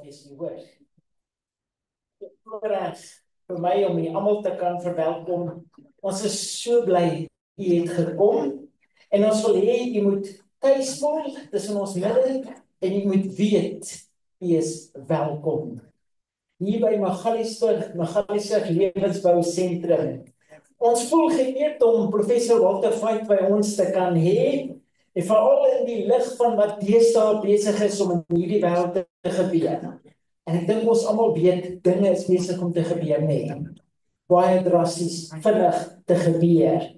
wees nie, hoor. Voorreg vir my om julle almal te kan verwelkom. Ons is so bly u het gekom en ons wil hê u moet tuis voel tussen ons midde en u moet weet u is welkom. Hier by Magaliesberg Lewensbou Sentrum. Ons voel geëerd om professor Walter Veit by ons te kan hê en veral in die lig van wat deesdae besig is om in hierdie wêreld te gebeur. En ek dink ons almal weet, dinge is besig om te gebeur, nee. Baie drasties, vinnig te gebeur.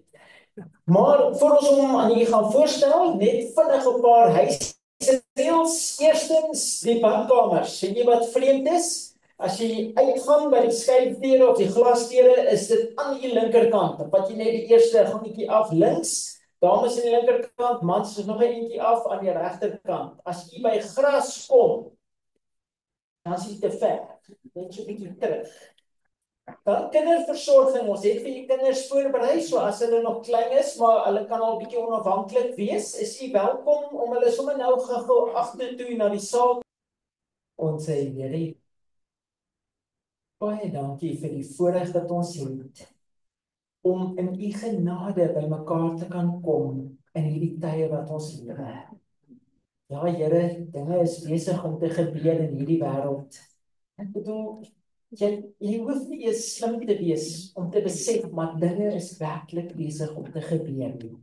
Maar voor ons hom aan julle gaan voorstel, net vinnig 'n paar huisreëls. Eerstens, die badkamers. Weet jy wat vreemd is? As jy uitgaan by die skuifdeure of die glasdeure, is dit aan die linkerkant. Dan vat jy net die eerste gangetjie af links. Dames aan die linkerkant, mans is nog 'n eentjie af aan die regterkant. As jy by gras kom, dan is jy te ver, net so 'n bietjie terug. Dan kinderversorging, ons het vir die kinders voorberei, so as hulle nog klein is, maar hulle kan al 'n bietjie onafhanklik wees, is jy welkom om hulle sommer nou gou agtertoe na die saal. Ons sê, Here, baie dankie vir die voorreg dat ons het, om in u genade by mekaar te kan kom, in hierdie tye wat ons lewe. Ja, Here, dinge is besig om te gebeur in hierdie wêreld. Ek bedoel, jy hoef nie eens slim te wees om te besef, maar dinge is werklik besig om te gebeur.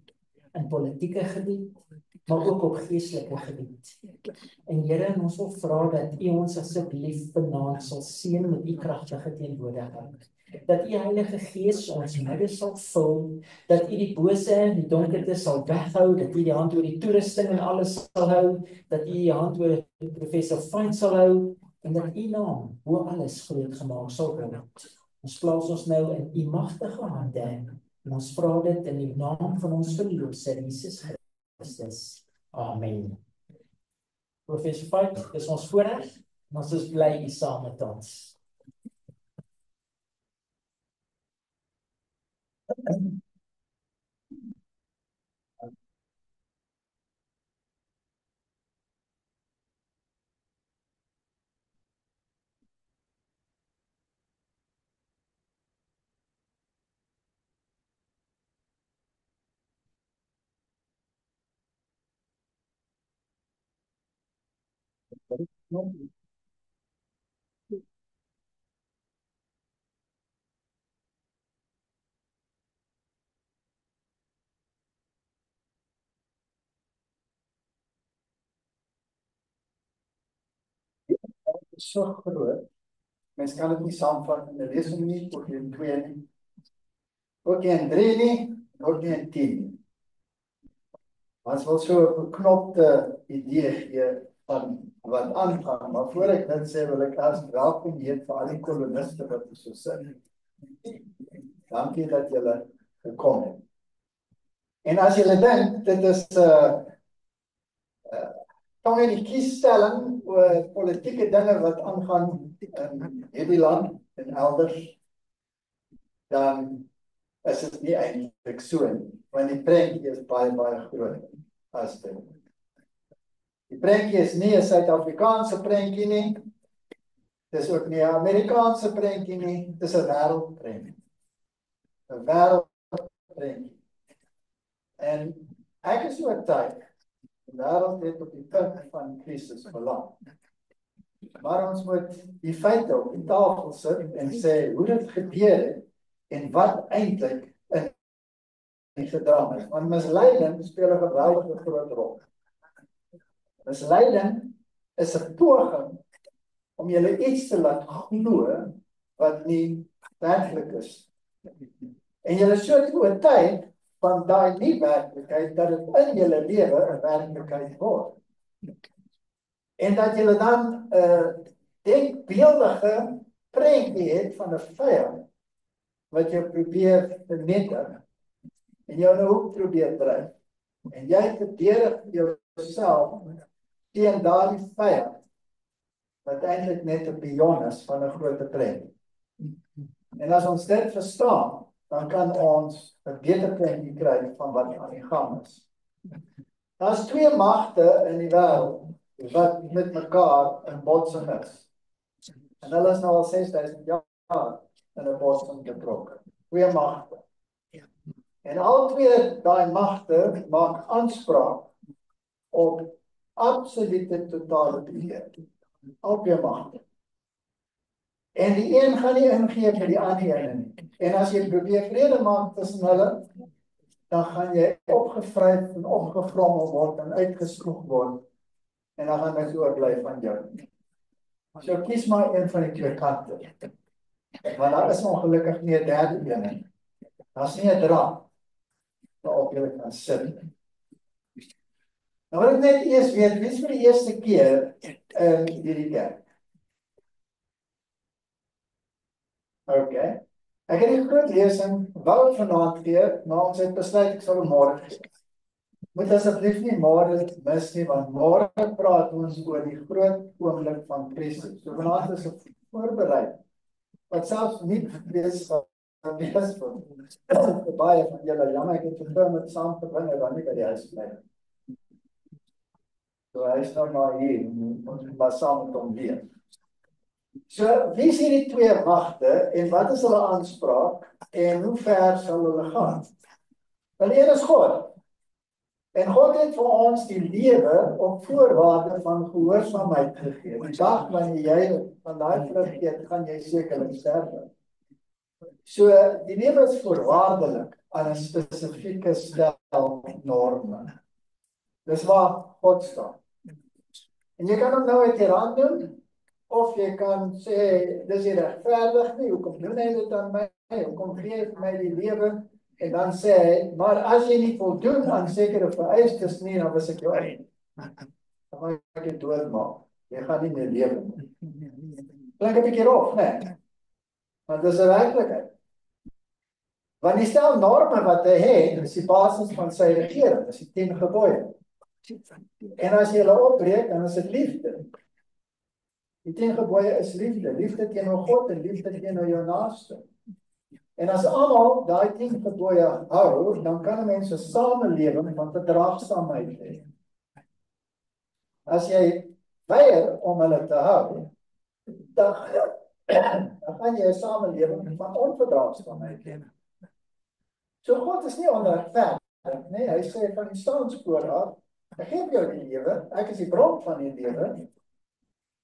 In politieke gebied, maar ook op geestelike gebied. En Here, ons wil vra dat u ons asseblief vanaand sal seën met u kragtige teenwoordigheid. Dat u Heilige Gees ons midde sal vul, dat u die bose en die donkerte sal weghou, dat u die hand oor die toerusting en alles sal hou, dat u die hand oor professor Veit sal hou, en dat u naam bo alles groot gemaak sal word. Ons plaas ons nou in u magtige hande, en ons vra dit in die naam van ons verlosser Jesus Christus. Amen. Professor Veit, is ons voorreg, en ons is bly u saam met ons. So groot, mens kan dit nie saamvat in 'n lesing nie, ook nie in 2 nie, ook nie in 3 nie, ook nie in 10 nie. Ons wil so 'n beknopte idee gee van wat aangaan, maar voor ek dit sê, wil ek eers welkom heet vir al die koloniste wat hier so sit. Dankie dat julle gekom het. En as julle dink, dit is tong in die kiesstelling oor politieke dinge wat aangaan in hierdie land en elders, dan is dit nie eintlik so nie, want die prentjie is baie groot as dit. Die prentjie is nie 'n Suid-Afrikaanse prentjie nie, dis ook nie 'n Amerikaanse prentjie nie, dis 'n wêreldprentjie. 'n Wêreldprentjie. En ek is oortuig, die wêreld het op die punt van krisis beland. Maar ons moet die feite op die tafel sit en sê hoe dit gebeur het en wat eintlik in die gedrang is. Want misleiding speel 'n geweldige groot rol. Misleiding is 'n poging om julle iets te laat glo wat nie werklik is. En julle so oortuig van daai nie werklikheid dat dit in julle lewe 'n werklikheid word. En dat julle dan denkbeeldige prentjie het van 'n vyand wat jy probeer vernietig en jou nou ook probeer dryf. En jy verdedig jouself teen daardie vyand wat eintlik net 'n pion is van 'n groter prentjie. En as ons dit verstaan, dan kan ons 'n beter prentjie kry van wat aan die gang is. Daar's 2 magte in die wêreld wat met mekaar in botsing is. En hulle is nou al 6000 jaar in 'n borsing betrokke. Twee magte. En al twee daai magte maak aanspraak op absolute totale beheer. Al twee magte. En die een gaan nie ingee vir die ander een nie. En as jy probeer vrede maak tussen hulle, dan gaan jy opgevryf en opgevrommel word en uitgesloeg word. En dan gaan niks oorbly van jou. So kies maar een van die twee kante. Maar daar is ongelukkig nie 'n derde een nie. Daar's nie 'n draad waarop jy kan sit. Nou wil ek net eers weet, wie is vir die eerste keer in hierdie kerk? Okay. Ek het die groot lesing wou vanaand gee, maar ons het besluit ek sal hom môre gee. Moet asseblief nie môre mis nie, want môre praat ons oor die groot oomblik van Christus. So vanaand is ons voorberei. Wat selfs nie wees vir baie van julle, jammer ek het vervul met saam verbring en dan nie by die huis bly. So hy is nou maar hier, ons moet maar saam met hom leef. So, wie is hierdie twee magte en wat is hulle aanspraak en hoe ver sal hulle gaan? Wel, een is God. En God het vir ons die lewe op voorwaarde van gehoorsaamheid gegee. Die dag wanneer jy van daai vrug eet, gaan jy sekerlik sterwe. So, die lewe is voorwaardelik aan 'n spesifieke stel norme. Dis waar God staan. En jy kan hom nou uit die rand doen, of jy kan sê, dis nie regverdig nie, hoekom doen hy dit aan my, hoekom gee hy vir my die lewe, en dan sê hy, maar as jy nie voldoen aan sekere vereistes nie, dan was ek jou uit. Dan gaan ek jou doodmaak. Jy gaan nie meer lewe nie. Klink 'n bietjie rof, né? Want dis 'n werklikheid. Want die stel norme wat hy het, is die basis van sy regering, dis die 10 gebooie. En as jy hulle opbreek, dan is dit liefde. Die 10 gebooie is liefde, liefde teenoor God en liefde teenoor jou naaste. En as almal daai 10 gebooie hou, dan kan 'n mens 'n samelewing van verdraagsaamheid hê. As jy weier om hulle te hou, dan gaan jy 'n samelewing van onverdraagsaamheid hê. So God is nie onregverdig nie, hy sê van die staanspoor af, ek gee jou die lewe, ek is die bron van die lewe,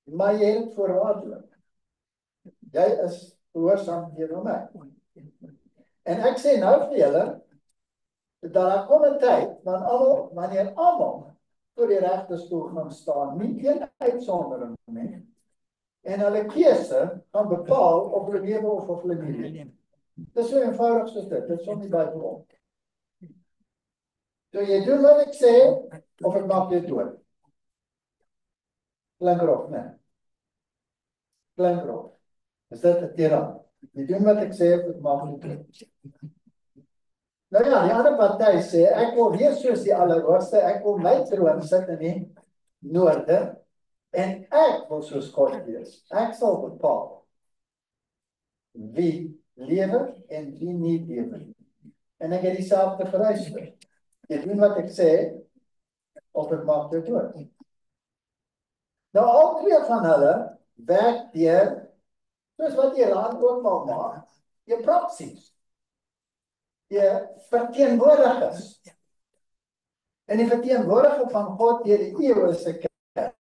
maar jy het voorwaardelik. Jy is gehoorsaam teenoor my. En ek sê nou vir julle, dat daar kom 'n tyd, wanneer almal voor die regterstoel gaan staan, nie een uitsondering nie. En hulle keuse gaan bepaal of hulle lewe of hulle nie lewe. Dis so eenvoudig soos dit, dit is om die Bybel op. So jy doen wat ek sê, of ek maak jou dood. Klink rof, né? Klink rof. Is dit 'n tiran? Jy doen wat ek sê, of ek maak jou dood. Nou ja, die ander party sê, ek wil wees soos die Allerhoogste, ek wil my troon sit in die noorde, en ek wil soos God wees. Ek sal bepaal wie lewe en wie nie lewe. En ek het dieselfde vereistes. Jy doen wat ek sê, of ek maak jou dood. Nou al twee van hulle werk deur, soos wat Iran ook maar maak, jy proxies. Jy verteenwoordigers. En die verteenwoordiger van God deur die eeue is 'n kerk.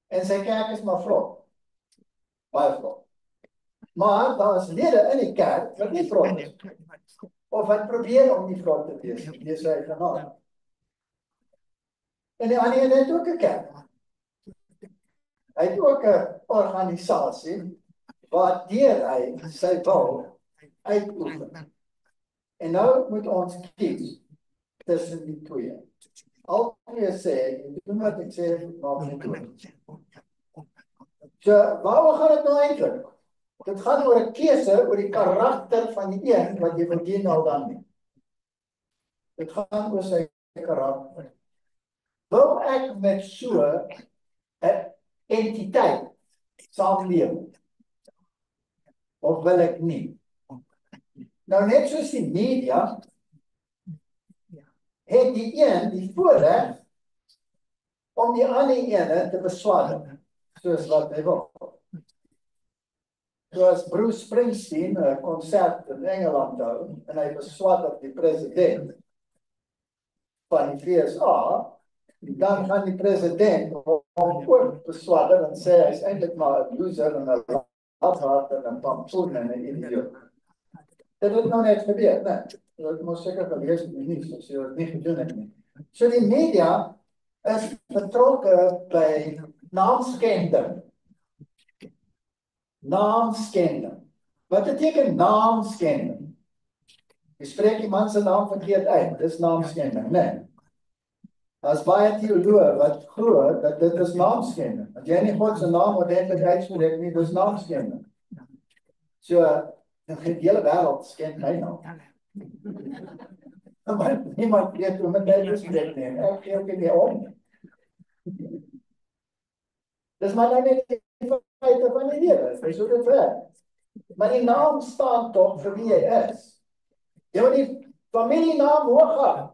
En sy kerk is maar vrot. Baie vrot. Maar daar is lede in die kerk wat nie vrot is. Of wat probeer om nie vrot te wees. Dis sy genade. En die ander het ook 'n kerk. Hy het ook 'n organisasie waardeur hy sy wil uitoefen. En nou moet ons kies tussen die twee. Al twee sê, jy doen wat ek sê, maak nie doen. So, waaroor gaan dit nou eintlik? Dit gaan oor 'n keuse oor die karakter van die een wat jy wil dien al dan nie. Dit gaan oor sy karakter. Wil ek met so 'n entiteit saamleef? Of wil ek nie? Nou net soos die media, het die een die voorreg om die ander ene te beswadder, soos wat hy wil. Soos Bruce Springsteen 'n konsert in Engeland hou, en hy beswadder die president van die VSA, dan gaan die president hom ook beswadder en sê hy is eintlik maar 'n loser en 'n lafaard en 'n pampoen en 'n idioot. Dit het nou net gebeur, né? Dit moes seker gelees het nie, so jy het nie gedoen het nie. So die media is betrokke by naamskending. Naamskending. Wat beteken naamskending? Jy spreek die man se naam verkeerd uit, dis naamskending, né? As baie teoloë wat glo dat dit is naamskending. As jy nie God se naam ordentlik uitspreek nie, dis naamskending. So, die hele wêreld skend my naam. Maar niemand weet hoe met my spreek nie. Ek gee ook nie om. Dis maar nou net die feite van die lewe. Dis hoe dit werk. Maar die naam staan tog vir wie jy is. Jy moet die familienaam hoog gaan.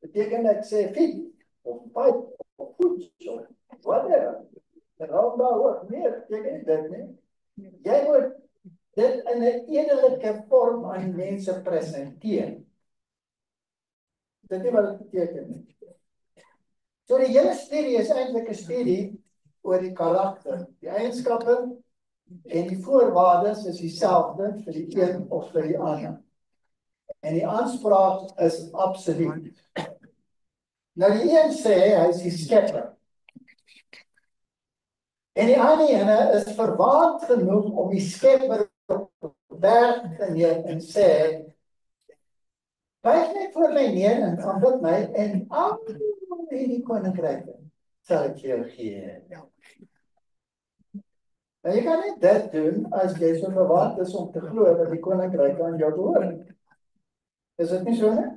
Beteken ek sê Fiet, of Piet, of Poets, of whatever. En hou daar hoog. Nee, beteken dit nie. Jy moet dit in 'n edelike vorm aan mense presenteer. Dit is wat dit beteken nie. So die hele studie is eintlik 'n studie oor die karakter. Die eienskappe en die voorwaardes is dieselfde vir die een of vir die ander. En die aanspraak is absoluut. Nou die een sê hy is die skepper. En die ander ene is verwaand genoeg om die skepper werk te neem en sê, buig net voor my neer en aanbid my en al die koninkryke sal ek jou gee. En jy kan net dit doen as jy so verwaand is om te glo dat die koninkryke aan jou behoort. Is dit nie so nie?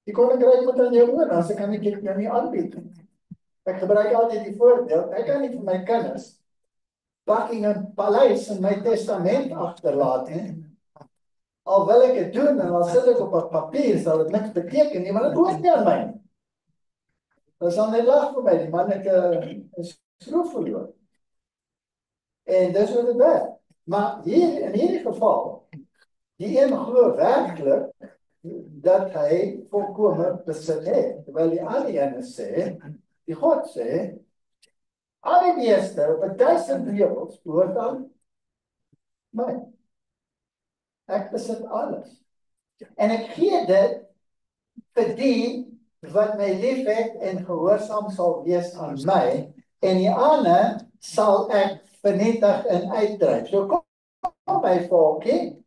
Die koninkryk moet aan jou behoort, as ek kan ek jou nie aanbied. Ek gebruik altyd die voorbeeld, ek kan nie vir my kinders Buckingham Paleis in my testament agterlaat nie. Al wil ek dit doen en al sit ek op 'n papier, sal dit niks beteken nie, maar dit hoort nie aan my. Dat sal net lag vir my, die man het 'n skroef verloor. En dis hoe dit werk. Maar hier, in hierdie geval, die een glo werklik dat hy volkome besit het. Terwyl die ander ene sê, die God sê, al die beeste op 1000 reëls behoort aan my. Ek besit alles. En ek gee dit vir die wat my liefhet en gehoorsaam sal wees aan my, en die ander sal ek vernietig en uitdryf. So kom my volkie,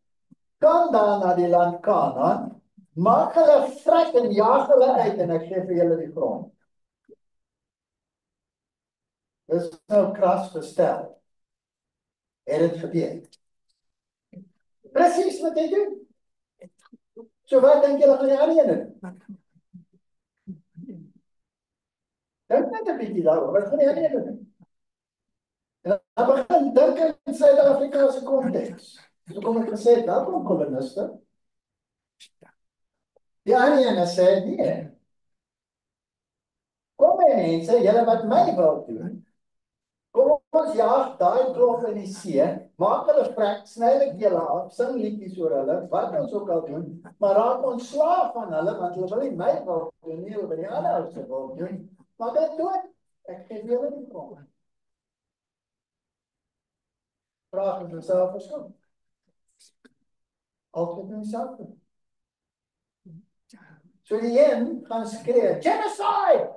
gaan daar na die land Kanaan, maak hulle vrek en jaag hulle uit en ek gee vir julle die grond. Dis nou kras gestel. Het dit gebeur. Presies wat hy doen. So wat dink julle gaan die ander ene doen? Dink net 'n bietjie daaroor, wat gaan die ander ene doen? En dan begin dink in Suid-Afrikaanse konteks. So kom ek gesê, daar kom koloniste. Die ander ene sê, nee. Kom mense, julle wat my wil doen, kom ons jaag daai klomp in die see, maak hulle vrek, sny ek julle af, sing liedjies oor hulle, wat ons ook al doen, maar raak ons slaaf van hulle, want hulle wil nie my wil doen nie, hulle wil die ander ou se wil doen, maar dit dood, ek gee vir julle die grond. Vraag ons myself verskil. Altyd myself. So die een gaan skree, genocide!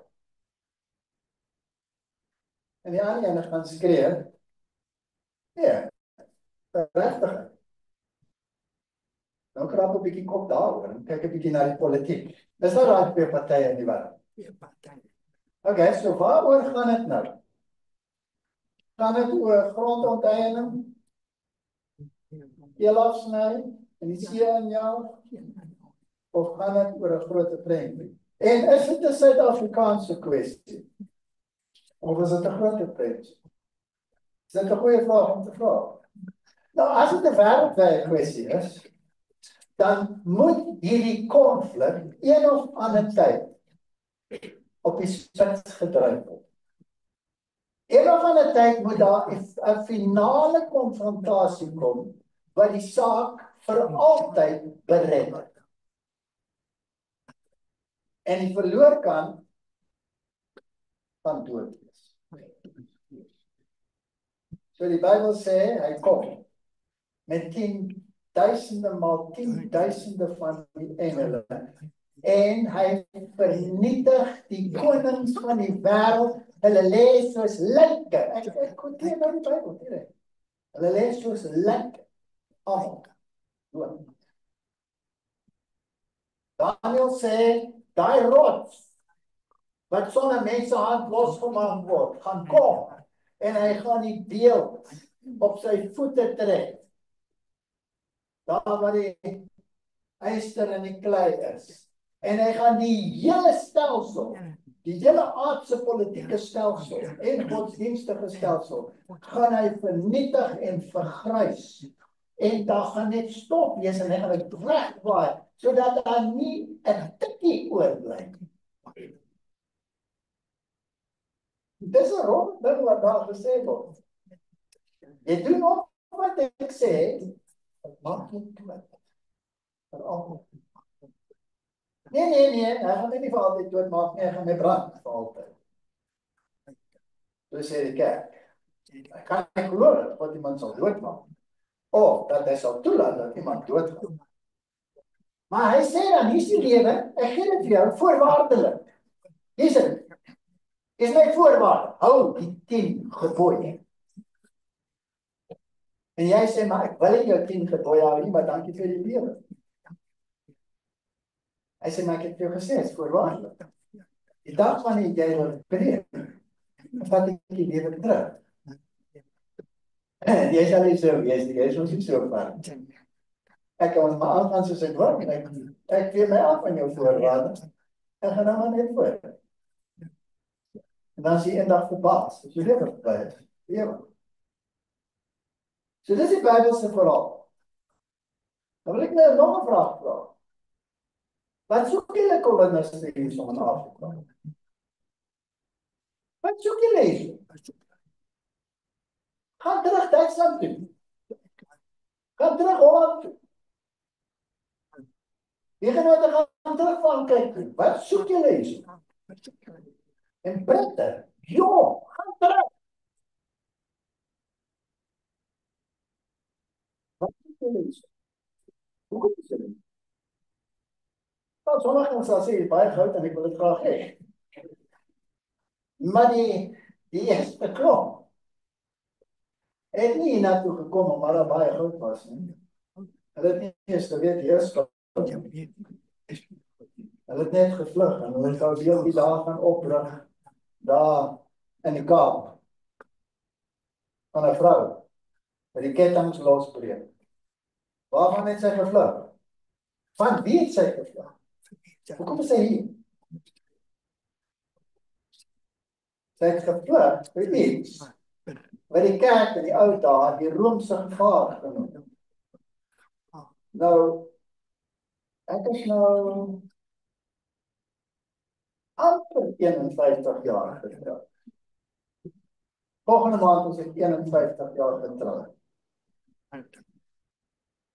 En die ander ene gaan skree, nee, regtig. Nou krap 'n bietjie kop daaroor en kyk 'n bietjie na die politiek. Dis nou daai twee partye in die wêreld. Okay, so waaroor gaan dit nou? Gaan dit oor grondonteeneming? Afsny en die see injaag? Of gaan dit oor 'n groter prentjie? En is dit 'n Suid-Afrikaanse kwessie? Of is dit 'n groter prentjie? Is dit 'n goeie vraag om te vra? Nou, as dit 'n wêreldwye kwessie is, dan moet hierdie konflik een of ander tyd op die spits gedryf word. Eendag van 'n tyd moet daar 'n finale konfrontasie kom, wat die saak vir altyd bered. En die verloorkant van dood wees. So die Bybel sê, hy kom met 10.000e maal 10.000e van die engele, en hy vernietig die konings van die wêreld, hulle lê soos lyke. Ek quoteer nou die Bybel, direk. Hulle lê soos lyke, almal dood. Daniel sê, daai rots, wat sonder mense hand losgemaak word, gaan kom, en hy gaan die beeld op sy voete trek. Daar waar die yster en die klei is. En hy gaan die hele stelsel, die hele aardse politieke stelsel, en godsdienstige stelsel, gaan hy vernietig en vergrys. En daar gaan net stop wees, en hy gaan dit wegwaai, sodat daar nie 'n tikkie oorbly. Dis 'n rond ding wat daar gesê word. Jy doen op wat ek sê, maak nie kwaad. Vir almal. Nee, hy gaan my nie vir altyd doodmaak nie, hy gaan my brand vir altyd. So sê die kerk. Hy kan nie glo dat God iemand sal doodmaak. Of dat hy sal toelaat dat iemand doodgaan. Maar hy sê dan, hier is die lewe, ek gee dit vir jou, voorwaardelik. Hier is dit. Is my voorwaarde, hou die 10 gebooie. En jy sê, maar ek wil nie jou 10 gebooie hou nie, maar dankie vir die lewe. Hy sê, maar ek het vir jou gesê, is voorwaardelik. Die dag wanneer jy wil breek, vat ek die lewe terug. Jy sal nie so wees, jy is ons nie so ver. Ek kan ons maar aangaan soos ek wil, ek gee my af aan jou voorwaarde, en gaan dan maar net voor. En dan is jy eendag verbaas, as jy lewe verby is, lewe. So dis die Bybelse verhaal. Dan wil ek nou nog 'n vraag vra. Wat soek julle koloniste hier so in Afrika? Wat soek julle hier? Gaan terug Duitsland toe. Gaan terug Holland toe. Jy gaan terug Frankryk toe. Wat soek julle hier? En Britte, gaan terug. Wat soek julle hier? Hoekom is julle? Sommige ons sal sê, baie goud en ek wil dit graag hê. Maar die eerste klomp het nie hiernatoe gekom omdat daar baie goud was nie. Hulle het nie eens geweet die eerste klomp. Hulle het net gevlug en hulle sou weer die daar gaan oprig daar in die Kaap van 'n vrou wat die kettinge losbreek. Waarvan het sy gevlug? Van wie het sy gevlug? Hoekom is sy hier? Sy het gevlug vir iets wat die kerk in die ou dae die Romeinse gevaar genoem. Nou, ek is nou amper 51 jaar getroud. Volgende maand is ek 51 jaar getroud.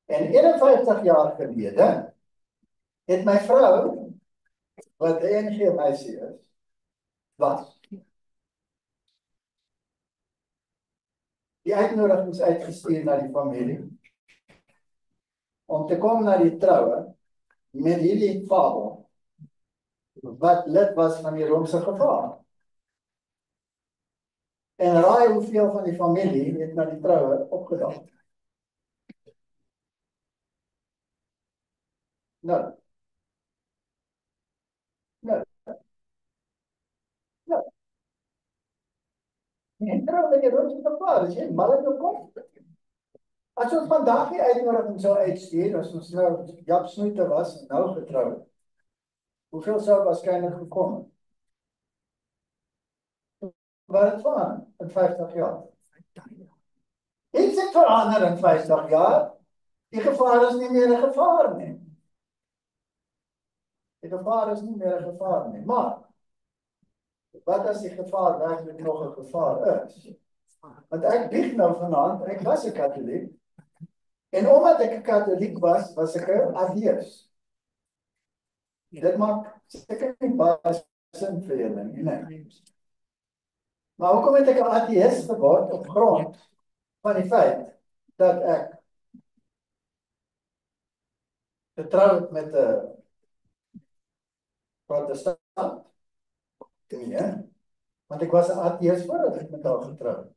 En 51 jaar gelede het my vrou, wat 'n enige meisie is, was. Die uitnodiging is uitgestuur na die familie om te kom na die troue met hierdie fabel wat lid was van die Romeinse gevaar. En raai hoeveel van die familie het na die troue opgedaag. Nou. En trouw met die Romeinse gevaar, is jy mal in jou kop. As ons vandag die uitnodiging sou uitstuur, as ons nou Jap Snoete was en nou getroud, hoeveel sou waarskynlik gekom het? Wat het verander in 50 jaar? Iets het verander in 50 jaar. Die gevaar is nie meer 'n gevaar nie. Die gevaar is nie meer 'n gevaar nie. Maar wat as die gevaar werklik nog 'n gevaar is? Want ek bieg nou vanaand, ek was 'n Katoliek, en omdat ek 'n Katoliek was, was ek 'n ateïs. Dit maak seker nie baie sin vir julle nie, nee. Maar hoekom het ek 'n ateïs geword op grond van die feit dat ek getroud met 'n protestant? Nee, want ek was 'n ateïs voordat ek met haar getroud.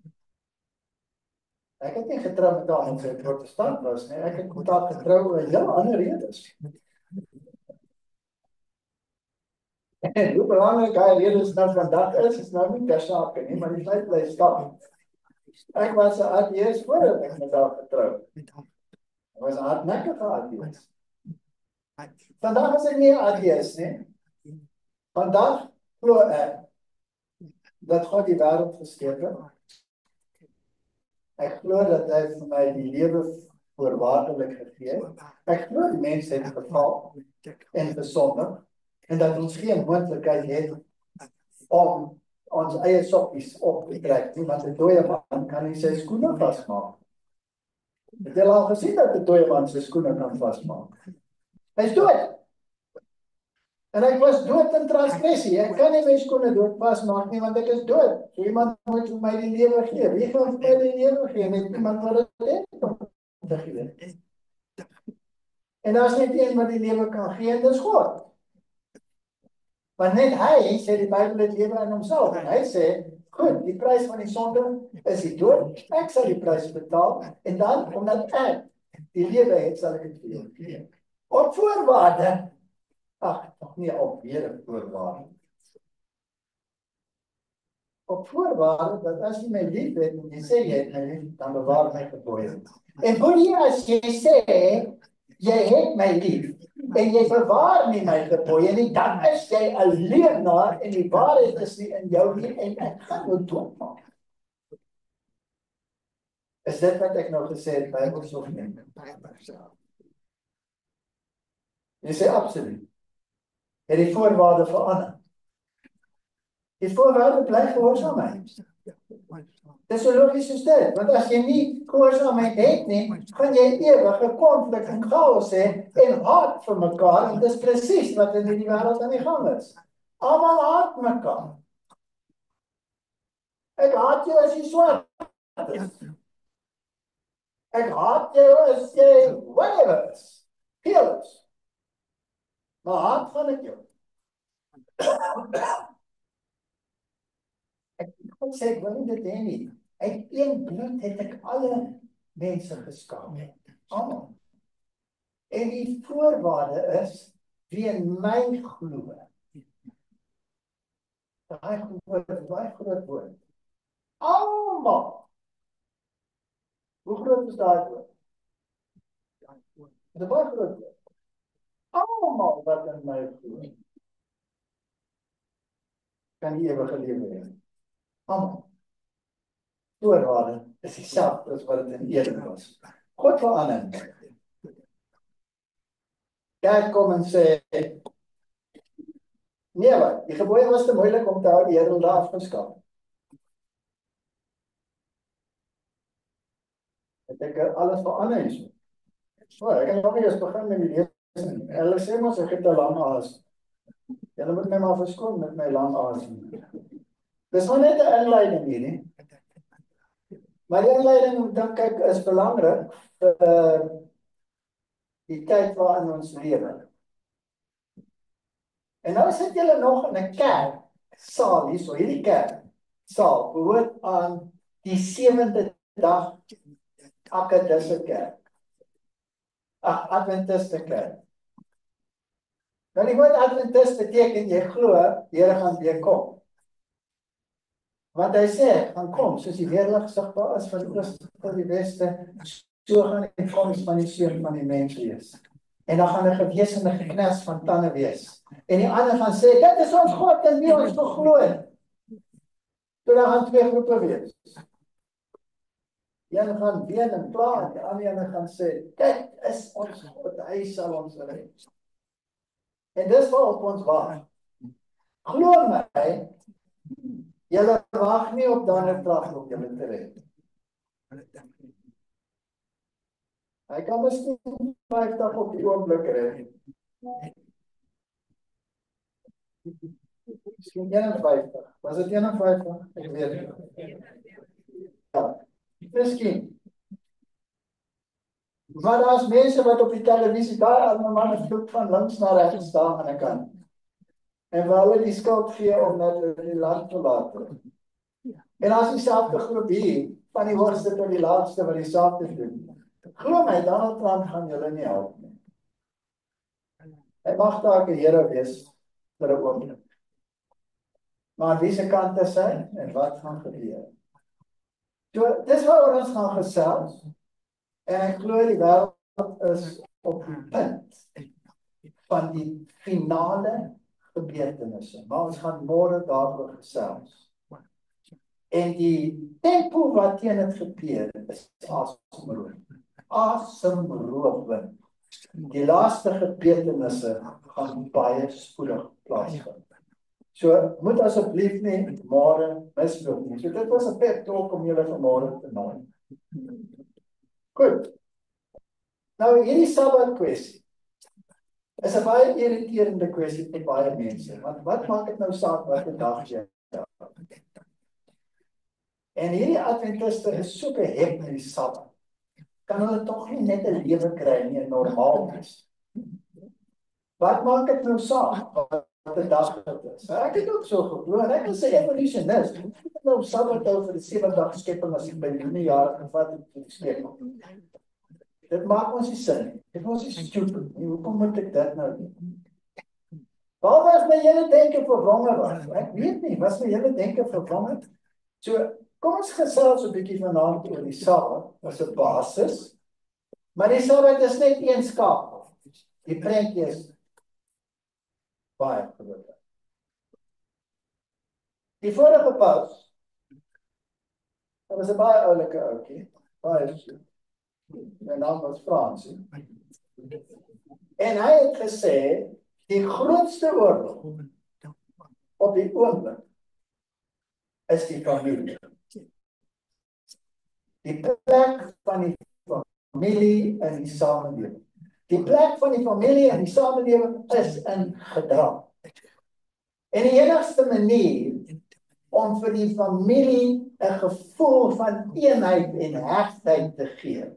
Ek het nie getroud met haar omdat sy 'n protestant was nie, ek het met haar getroud oor heel ander redes. En hoe belangrik hy redes nou vandag is nou nie ter sake nie, maar die feit bly staan. Ek was 'n ateïs voordat ek met haar getroud. Ek was 'n hardnekkige ateïs. Vandag is ek nie 'n ateïs nie. Vandag glo ek dat God die wêreld geskep het. Ek glo dat hy vir my die lewe voorwaardelik gegee het. Ek glo die mens het geval en gesondig en dat ons geen moontlikheid het om ons eie sokkies op te trek nie, want 'n dooie man kan nie sy skoene vasmaak. Het jy al gesien dat 'n dooie man sy skoene kan vasmaak? Hy is dood. En ek was dood in transgressie. Ek kan nie my skoene dood vasmaak nie, want ek is dood. So iemand moet vir my die lewe gee. Wie gaan vir my die lewe gee? Net iemand wat dit het om te gee. En as net een wat die lewe kan gee, dis God. Want net hy sê die Bybel het lewe in homself. En hy sê, goed, die prys van die sonde is die dood. Ek sal die prys betaal. En dan, omdat ek die lewe het, sal ek dit vir jou gee. Op voorwaarde. Ag, nog nie alweer 'n voorwaarde. Op voorwaarde dat as jy my lief het en jy sê jy het my lief, dan bewaar my gebooie. En boeie as jy sê jy het my lief en jy bewaar nie my gebooie nie, dan is jy 'n leienaar en die waarheid is nie in jou nie en ek gaan jou doodmaak. Is dit wat ek nou gesê het by ons of nie? Jy sê absoluut. Het die voorwaarde verander. Die voorwaarde bly gehoorsaamheid. Dis so logies soos dit, want as jy nie gehoorsaamheid het nie, gaan jy ewige konflik en chaos hê en haat vir mekaar, en dis presies wat in die wêreld aan die gang is. Almal haat mekaar. Ek haat jou as jy swart is. Ek haat jou as jy whatever is. Geel is. Maar haat van ek jou. Ek kon sê, ek wil nie dit hê nie. Uit een bloed het ek alle mense geskaap. Almal. En die voorwaarde is, wie in my glo. Daai groot woord. Almal. Hoe groot is daai woord? Dit is baie groot woord. Almal wat in my glo, kan die ewige lewe hê. Almal. Voorwaarde is dieselfde as wat dit in Eden was. God verander. Jy kom en sê, nee wat, die gebooie was te moeilik om te hou, die Here het daar afgeskaf. Het ek alles verander en so. So, ek kan nog nie eens begin met die lees. Hulle sê mos ek het 'n lang aas. Julle moet my maar verskoon met my lang aas. Dis maar net 'n inleiding hierdie. Maar die inleiding, dan kyk, is belangrik vir die tyd waarin ons lewe. En nou sit julle nog in 'n kerk saal hierso, hierdie kerk saal behoort aan die 7de dag Akadisse kerk. Adventiste kerk. Nou die woord Adventist beteken jy glo, die Here gaan weer kom. Want hy sê, gaan kom, soos die weerlig sigbaar is van die ooste tot die weste, so gaan die koms van die Seun van die mens wees. En dan gaan 'n gewes en 'n geknas van tande wees. En die ander gaan sê, dit is ons God en wie ons glo. So dan gaan twee groepe wees. Die een gaan ween en kla, en die ander gaan sê, dit is ons God, hy sal ons red. En dis wat op ons wag. Glo my, Julle wag nie op Donald Trump om julle te red. Hy kan miskien 50 op die oomblik red. Miskien 51. Was dit 51? Ek weet nie. Ja, miskien. Maar daar's mense wat op die televisie daai arme manne vloek van links na regs staan aan 'n kant. En waar hulle die skuld gee omdat hulle die land verlaat het. En as dieselfde groep hier, van die hoogste tot die laagste wat dieselfde doen. Glo my, Donald Trump gaan julle nie help nie. Hy mag dalk 'n Here wees vir 'n oomblik. Maar aan wie se kant is hy en wat gaan gebeur? So, dis waaroor ons gaan gesels. En ek glo die wêreld is op die punt van die finale gebeurtenisse. Maar ons gaan môre daaroor gesels. En die tempo wat teen dit gebeur is asemroof. Asemrowend. Die laaste gebeurtenisse gaan baie spoedig plaasvind. So moet asseblief nie môre misloop nie. So dit was 'n pep talk om julle vanmôre te nooi. Goed. Nou hierdie Sabbat kwessie is 'n baie irriterende kwessie vir baie mense. Want wat maak dit nou saak watter dag jy het? En hierdie Adventiste is so geheg met die Sabbat. Kan hulle tog nie net 'n lewe kry nie, 'n normaal wees? Wat maak dit nou saak watter dag dit is? Ek het ook so geglo en ek is 'n evolusionis. Ek het nou Sabbat hou vir die 7 dag skepping as ek by die jaar gevat het vir die skepping. Dit maak ons nie sin nie. Dit was nie stupid nie. Hoekom moet ek dit nou doen? Wat was my hele denke vervange was? Ek weet nie, was my hele denke vervange? So, kom ons gesels 'n bietjie vanaand oor die Sabbat as 'n basis. Maar die Sabbat is net een skakel. Die prentjie is baie groot. Die vorige paus, dat was 'n baie oulike ouetjie, baie so. Sy naam was Frans. En hy het gesê, die grootste oorlog op die oomblik is die familie. Die plek van die familie in die samelewing. Die plek van die familie in die samelewing is in gedrag. En die enigste manier om vir die familie 'n gevoel van eenheid en hegtheid te gee,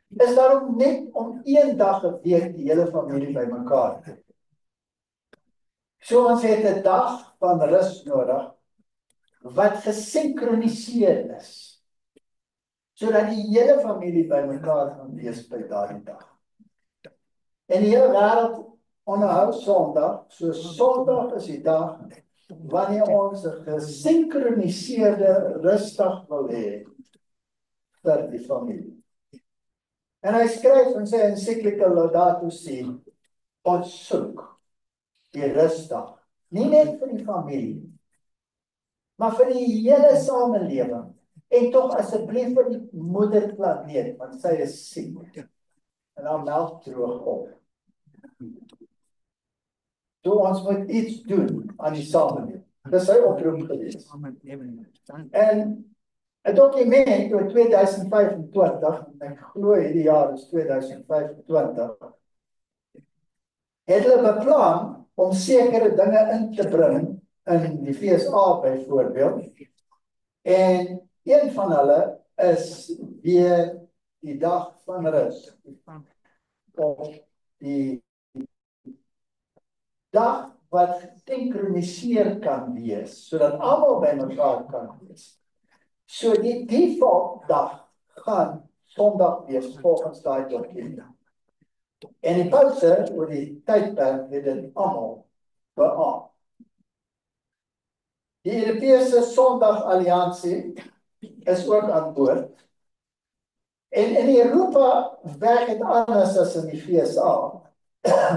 is daarom net om een dag 'n week die hele familie bymekaar te hê. So ons het 'n dag van rus nodig wat gesinkroniseer is, sodat die hele familie bymekaar gaan wees by daardie dag. En die hele wêreld onderhou Sondag, so Sondag is die dag wanneer ons 'n gesinkroniseerde rusdag wil hê vir die familie. En hy skryf in sy ensiklika Laudato Si, ons soek die rusdag, nie net vir die familie, maar vir die hele samelewing, en tog asseblief vir die moederplaneet, want sy is siek, en haar melk droog op. So ons moet iets doen aan die samelewing. Dis sy oproep gewees. En 'n dokument oor 2025, en ek glo hierdie jaar is 2025, het hulle beplan om sekere dinge in te bring in die FSA byvoorbeeld. En een van hulle is weer die dag van rus. Of die dag wat gesinkroniseer kan wees, sodat almal by mekaar kan wees. So die default dag gaan Sondag wees volgens daai dokument. En die pause oor die tydperk het dit almal beamoen. Die Europese Sondag Alliansie is ook aan boord. En in Europa werk dit anders as in die FSA.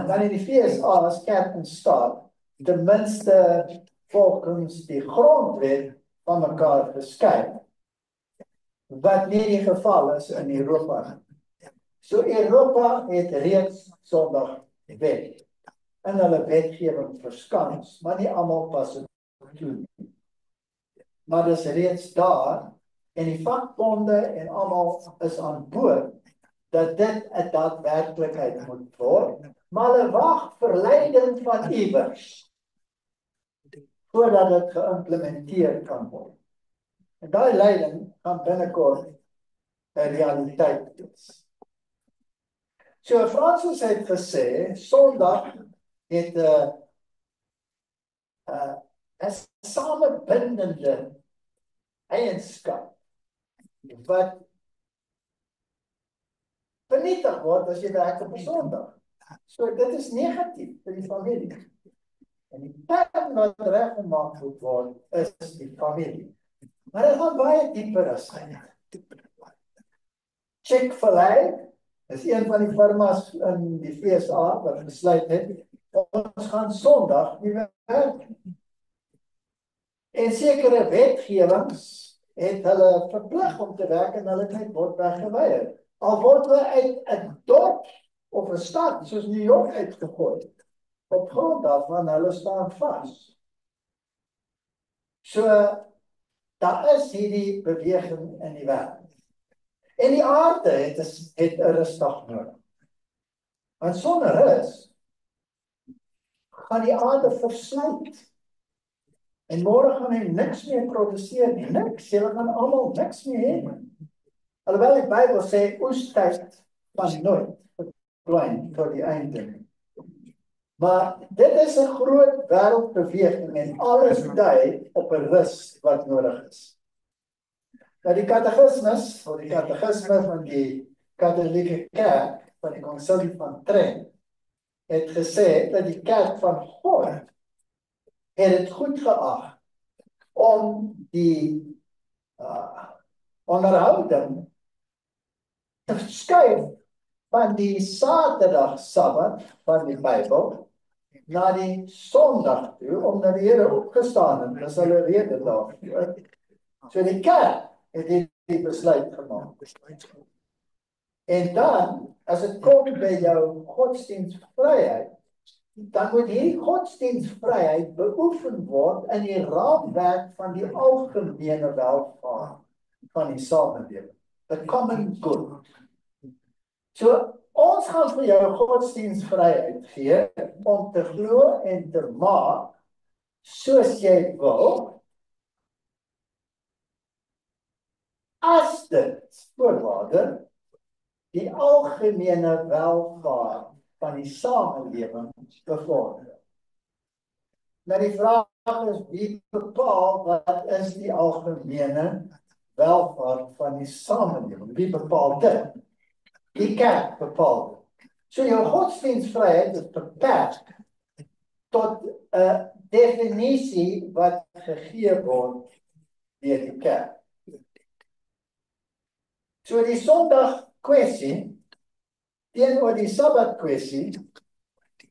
Want in die FSA is kerk en staat ten minste volgens die grondwet van mekaar geskei. Wat nie die geval is in Europa. So Europa het reeds Sondag wet in hulle wetgewing verskans, maar nie almal pas dit toe nie. maar dis reeds daar en die vakbonde en almal is aan boord dat dit 'n daadwerklikheid moet word, maar hulle wag vir leiding van iewers voordat dit geïmplementeer kan word. En daai leiding gaan binnekort 'n realiteit wees. So Francis het gesê Sondag het 'n samebindende eienskap wat vernietig word as jy werk op 'n Sondag. So dit is negatief vir die familie. En die term wat reggemaak moet word is die familie. Maar dit gaan baie dieper as dit. Chick-fil-A is een van die firmas in die VSA wat besluit het, ons gaan Sondag nie werk. En sekere wetgewings het hulle verplig om te werk en hulle het word weggeweier. Al word hulle uit 'n dorp of 'n stad soos New York uitgegooi. Op grond daarvan hulle staan vas. So daar is hierdie beweging in die wêreld. En die aarde het 'n rustdag nodig. Want sonder rus gaan die aarde versluit. En môre gaan hy niks meer produseer nie. Niks. Hulle gaan almal niks meer hê. Alhoewel die Bybel sê oestyd van nooit verdwyn tot die einde. Maar dit is 'n groot wêreldbeweging en alles dui op 'n rus wat nodig is. Nou die katekismes van die Katolieke Kerk van die Konsilie van Trent het gesê dat die kerk van God het dit goed geag om die onderhouding te skuif van die Saterdag Sabbat van die Bybel na die Sondag toe, omdat die Here opgestaan het. Dis hulle rede daarvoor. So die kerk het die besluit gemaak. En dan, as dit kom by jou godsdienstvryheid, dan moet hierdie godsdienstvryheid beoefen word in die raamwerk van die algemene welvaart van die samelewing. The common good. So, ons gaan vir jou godsdienstvryheid gee om te glo en te maak soos jy wil, as dit voorwaarde die algemene welvaart van die samelewing bevorder. Nou die vraag is, wie bepaal wat is die algemene welvaart van die samelewing? Wie bepaal dit? Die kerk bepaal dit. So jou godsdienstvryheid is beperk tot 'n definisie wat gegee word deur die kerk. So die Sondag kwessie teenoor die Sabbat kwessie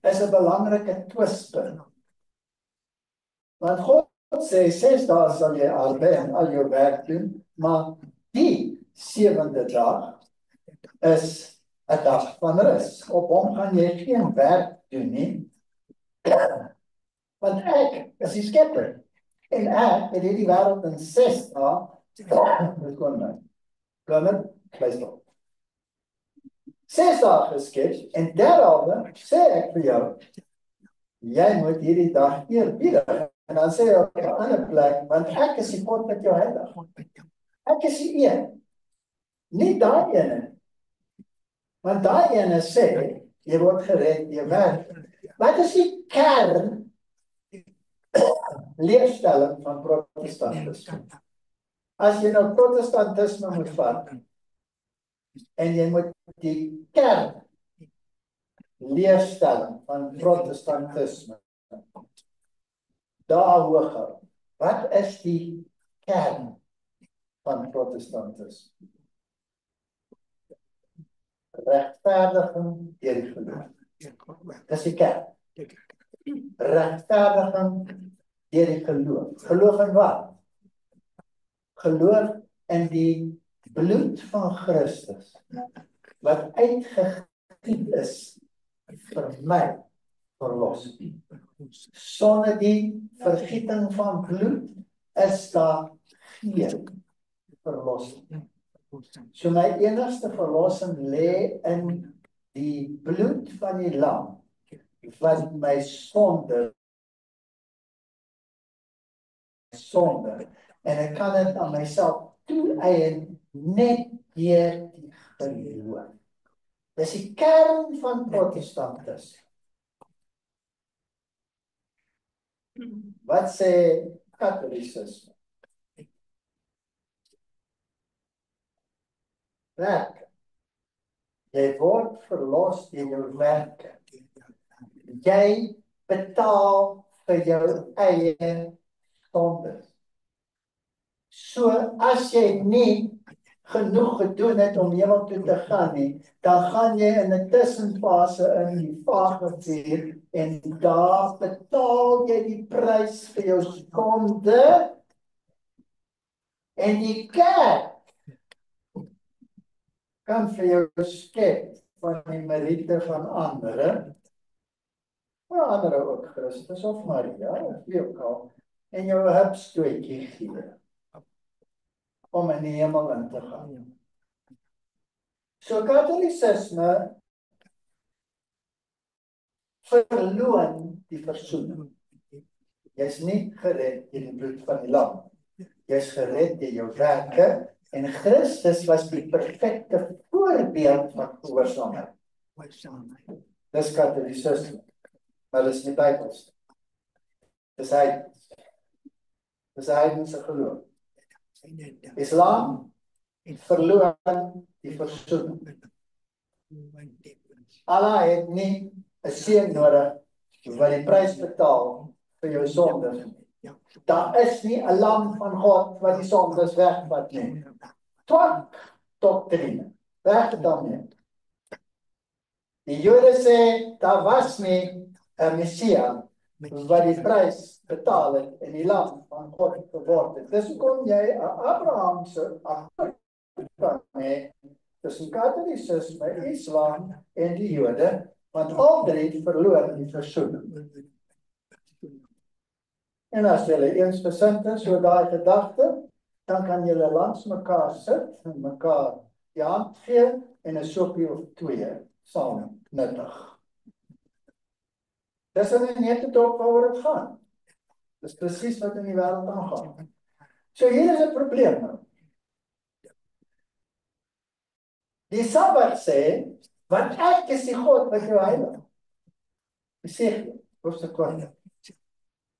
is 'n belangrike twispunt. Want God sê 6 dae sal jy arbei en al jou werk doen, maar die 7de dag is 'n dag van rus. Op hom gaan jy geen werk doen nie. Want ek is die skepper. En ek het hierdie wêreld in 6 dae Kleistop. 6 dae geskep en daaroor sê ek vir jou, jy moet hierdie dag eerbiedig. En dan sê hy op 'n ander plek, want ek is die God met jou heilig. Ek is die een. Nie daai ene. Want daai ene sê, jy word gered, jy werk. Wat is die kern leerstelling van protestantisme? As jy nou protestantisme moet vat, en jy moet die kern leerstelling van protestantisme daar hoog hou. Wat is die kern van protestantisme? Regverdiging deur die geloof. Dis die kern. Regverdiging deur die geloof. Geloof in wat? Geloof in die bloed van Christus wat uitgegiet is vir my verlossing. Sonder die vergieting van bloed is daar geen verlossing. So my enigste verlossing lê in die bloed van die lam wat my sonde en ek kan dit aan myself toeëien net deur die geloof. Dis die kern van protestantisme. Wat sê katholicisme? Werk. Jy word verlos deur jou werke. Jy betaal vir jou eie sondes. So as jy nie genoeg gedoen het om hemel toe te gaan nie, dan gaan jy in 'n tussenfase in die vagevuur en daar betaal jy die prys vir jou sonde en die kerk kan vir jou skep van die meriete van ander, maar ander ook Christus of Maria, of wie ook al, en jou 'n hupstootjie gee om in die hemel in te gaan. So katholicisme verloon die versoening. Jy's nie gered deur die bloed van die lam. Jy's gered deur jou werke en Christus was die perfekte voorbeeld van gehoorsaamheid. Dis katholicisme, maar dis nie Bybels. Dis heidense geloof. Islam verloon die versoening. Allah het nie 'n seun nodig wat die prys betaal vir jou sondes. Daar is nie 'n lam van God wat die sondes wegvat nie. Twak doktrine. Weg daarmee. Die Jode sê daar was nie 'n Messia wat die prys betaal het en die lam van God geword het. Dis hoekom jy 'n Abrahamse akkoord hê tussen katholicisme, Islam en die Jode, want al drie verloor die versoening. En as julle eensgesind is oor daai gedagte, dan kan julle langs mekaar sit en mekaar die hand gee en 'n soppie of twee saam nuttig. Dis in die netedop waaroor dit gaan. Dis presies wat in die wêreld aangaan. So hier is 'n probleem nou. Die Sabbat sê, want ek is die God wat jou heilig. Esegiel, hoofstuk 20.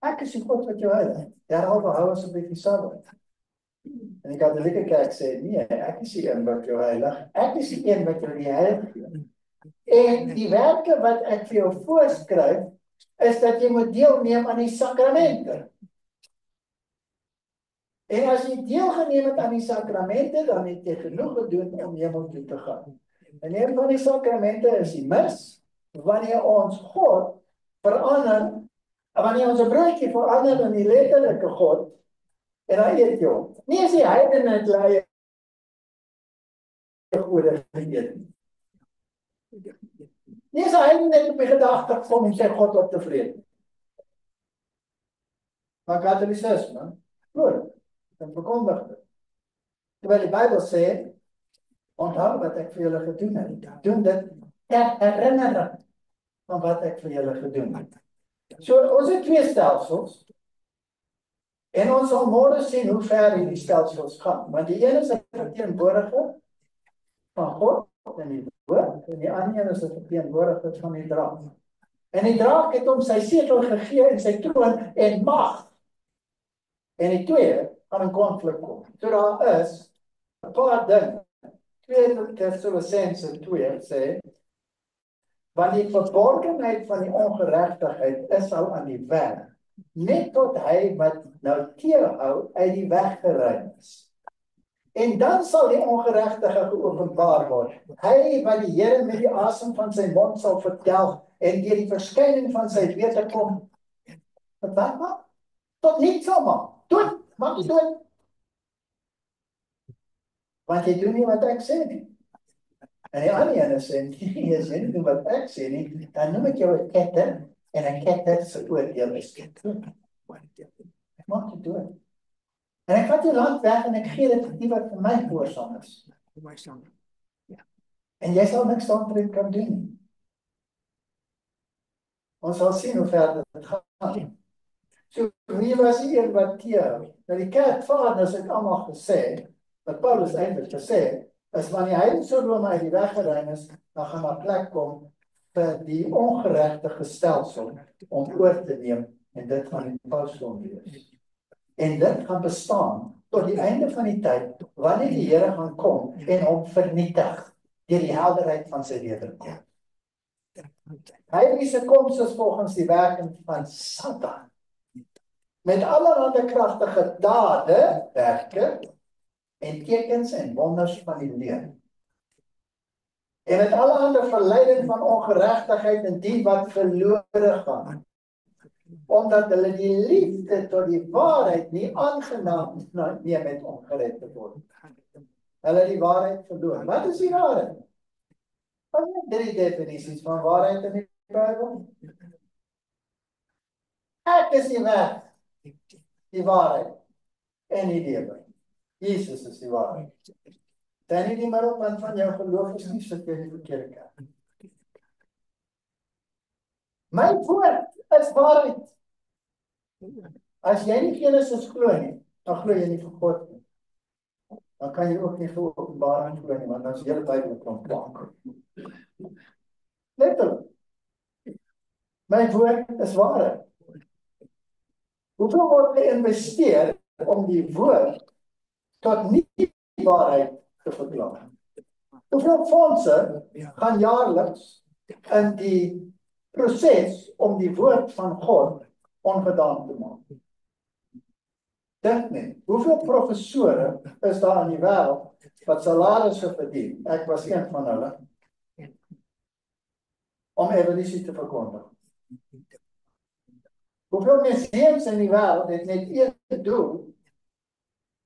Ek is die God wat jou heilig. Derhalwe hou ons 'n bietjie Sabbat. En die Katolieke Kerk sê, nee, ek is die een wat jou heilig. Ek is die een wat jou die heilig gee. En die werke wat ek vir jou voorskryf, is dat jy moet deelneem aan die sakramente. En as jy deelgeneem het aan die sakramente, dan het jy genoeg gedoen om hemel toe te gaan. En een van die sakramente is die mis, wanneer ons God verander, wanneer ons 'n broodjie verander in die letterlike God, en dan eet jy hom. Nie as die heidene het hulle gode geëet nie. Nie as die heidene net op die gedagte kom en sê God op tevrede. Maar katholicisme, goed, en verkondig dit. Terwyl die Bybel sê, onthou wat ek vir julle gedoen het. Doen dit ter herinnering van wat ek vir julle gedoen het. So ons het twee stelsels. En ons sal môre sien hoe ver hierdie stelsels gaan. Want die een is 'n verteenwoordiger van God in die woord, en die ander een is 'n verteenwoordiger van die draak. En die draak het hom sy setel gegee en sy troon en mag. En die twee gaan in konflik kom. So daar is 'n paar dinge. 2 Tessalonisense 2 sê, want die verborgenheid van die ongeregtigheid is al aan die werk, net tot hy wat nou teerhou uit die weg geruim is. En dan sal die ongeregtige geopenbaar word. Hy wat die Here met die asem van sy mond sal vertel en deur die verskyning van sy wete kom. Wat maak? Tot niks sal maak. Maak jy dood. Want jy doen nie wat ek sê nie. En die ander ene sê, nee, as jy nie doen wat ek sê nie, dan noem ek jou 'n ketter, en 'n ketter se oordeel is ketter. Ek maak jy dood. En ek vat jou land weg en ek gee dit vir die wat vir my gehoorsaam is. En jy sal niks daaromtrent kan doen nie. Ons sal sien hoe ver dit gaan. So wie was die een wat teer? Nou die kerkvaders het almal gesê, wat Paulus eintlik gesê, is wanneer hy in Sodom uit die weg geruim is, dan gaan daar plek kom vir die ongeregtige stelsel om oor te neem en dit gaan die pausdom wees. En dit gaan bestaan tot die einde van die tyd, wanneer die Here gaan kom en hom vernietig deur die helderheid van sy wederkom. Hy wie se koms is volgens die werking van Satan. Met allerlei kragtige dade, werke en tekens en wonders van die leuen. En met allerlei verleiding van ongeregtigheid en die wat verlore gaan. Omdat hulle die liefde tot die waarheid nie aangenaam neem met ongered te word. Hulle die waarheid verloor. Wat is die waarheid? Wat is 3 definisies van waarheid in die Bybel? Ek is die weg, die waarheid en die lewe. Jesus is die waarheid. Dan nie die middelpunt van jou geloof is nie sit jy in die verkeerde kerk. My woord is waarheid. As jy nie Genesis glo nie, dan glo jy nie vir God nie. Dan kan jy ook nie vir Openbaring glo nie, want dan is die hele Bybel klaar. Letterlik. My woord is waarheid. Hoeveel word geïnvesteer om die woord tot nie waarheid te verklaar? Hoeveel fondse gaan jaarliks in die proses om die woord van God ongedaan te maak? Dink net, hoeveel professore is daar in die wêreld wat salarisse verdien? Ek was een van hulle. Om evolusie te verkondig. Hoeveel museums in die wêreld het net een doel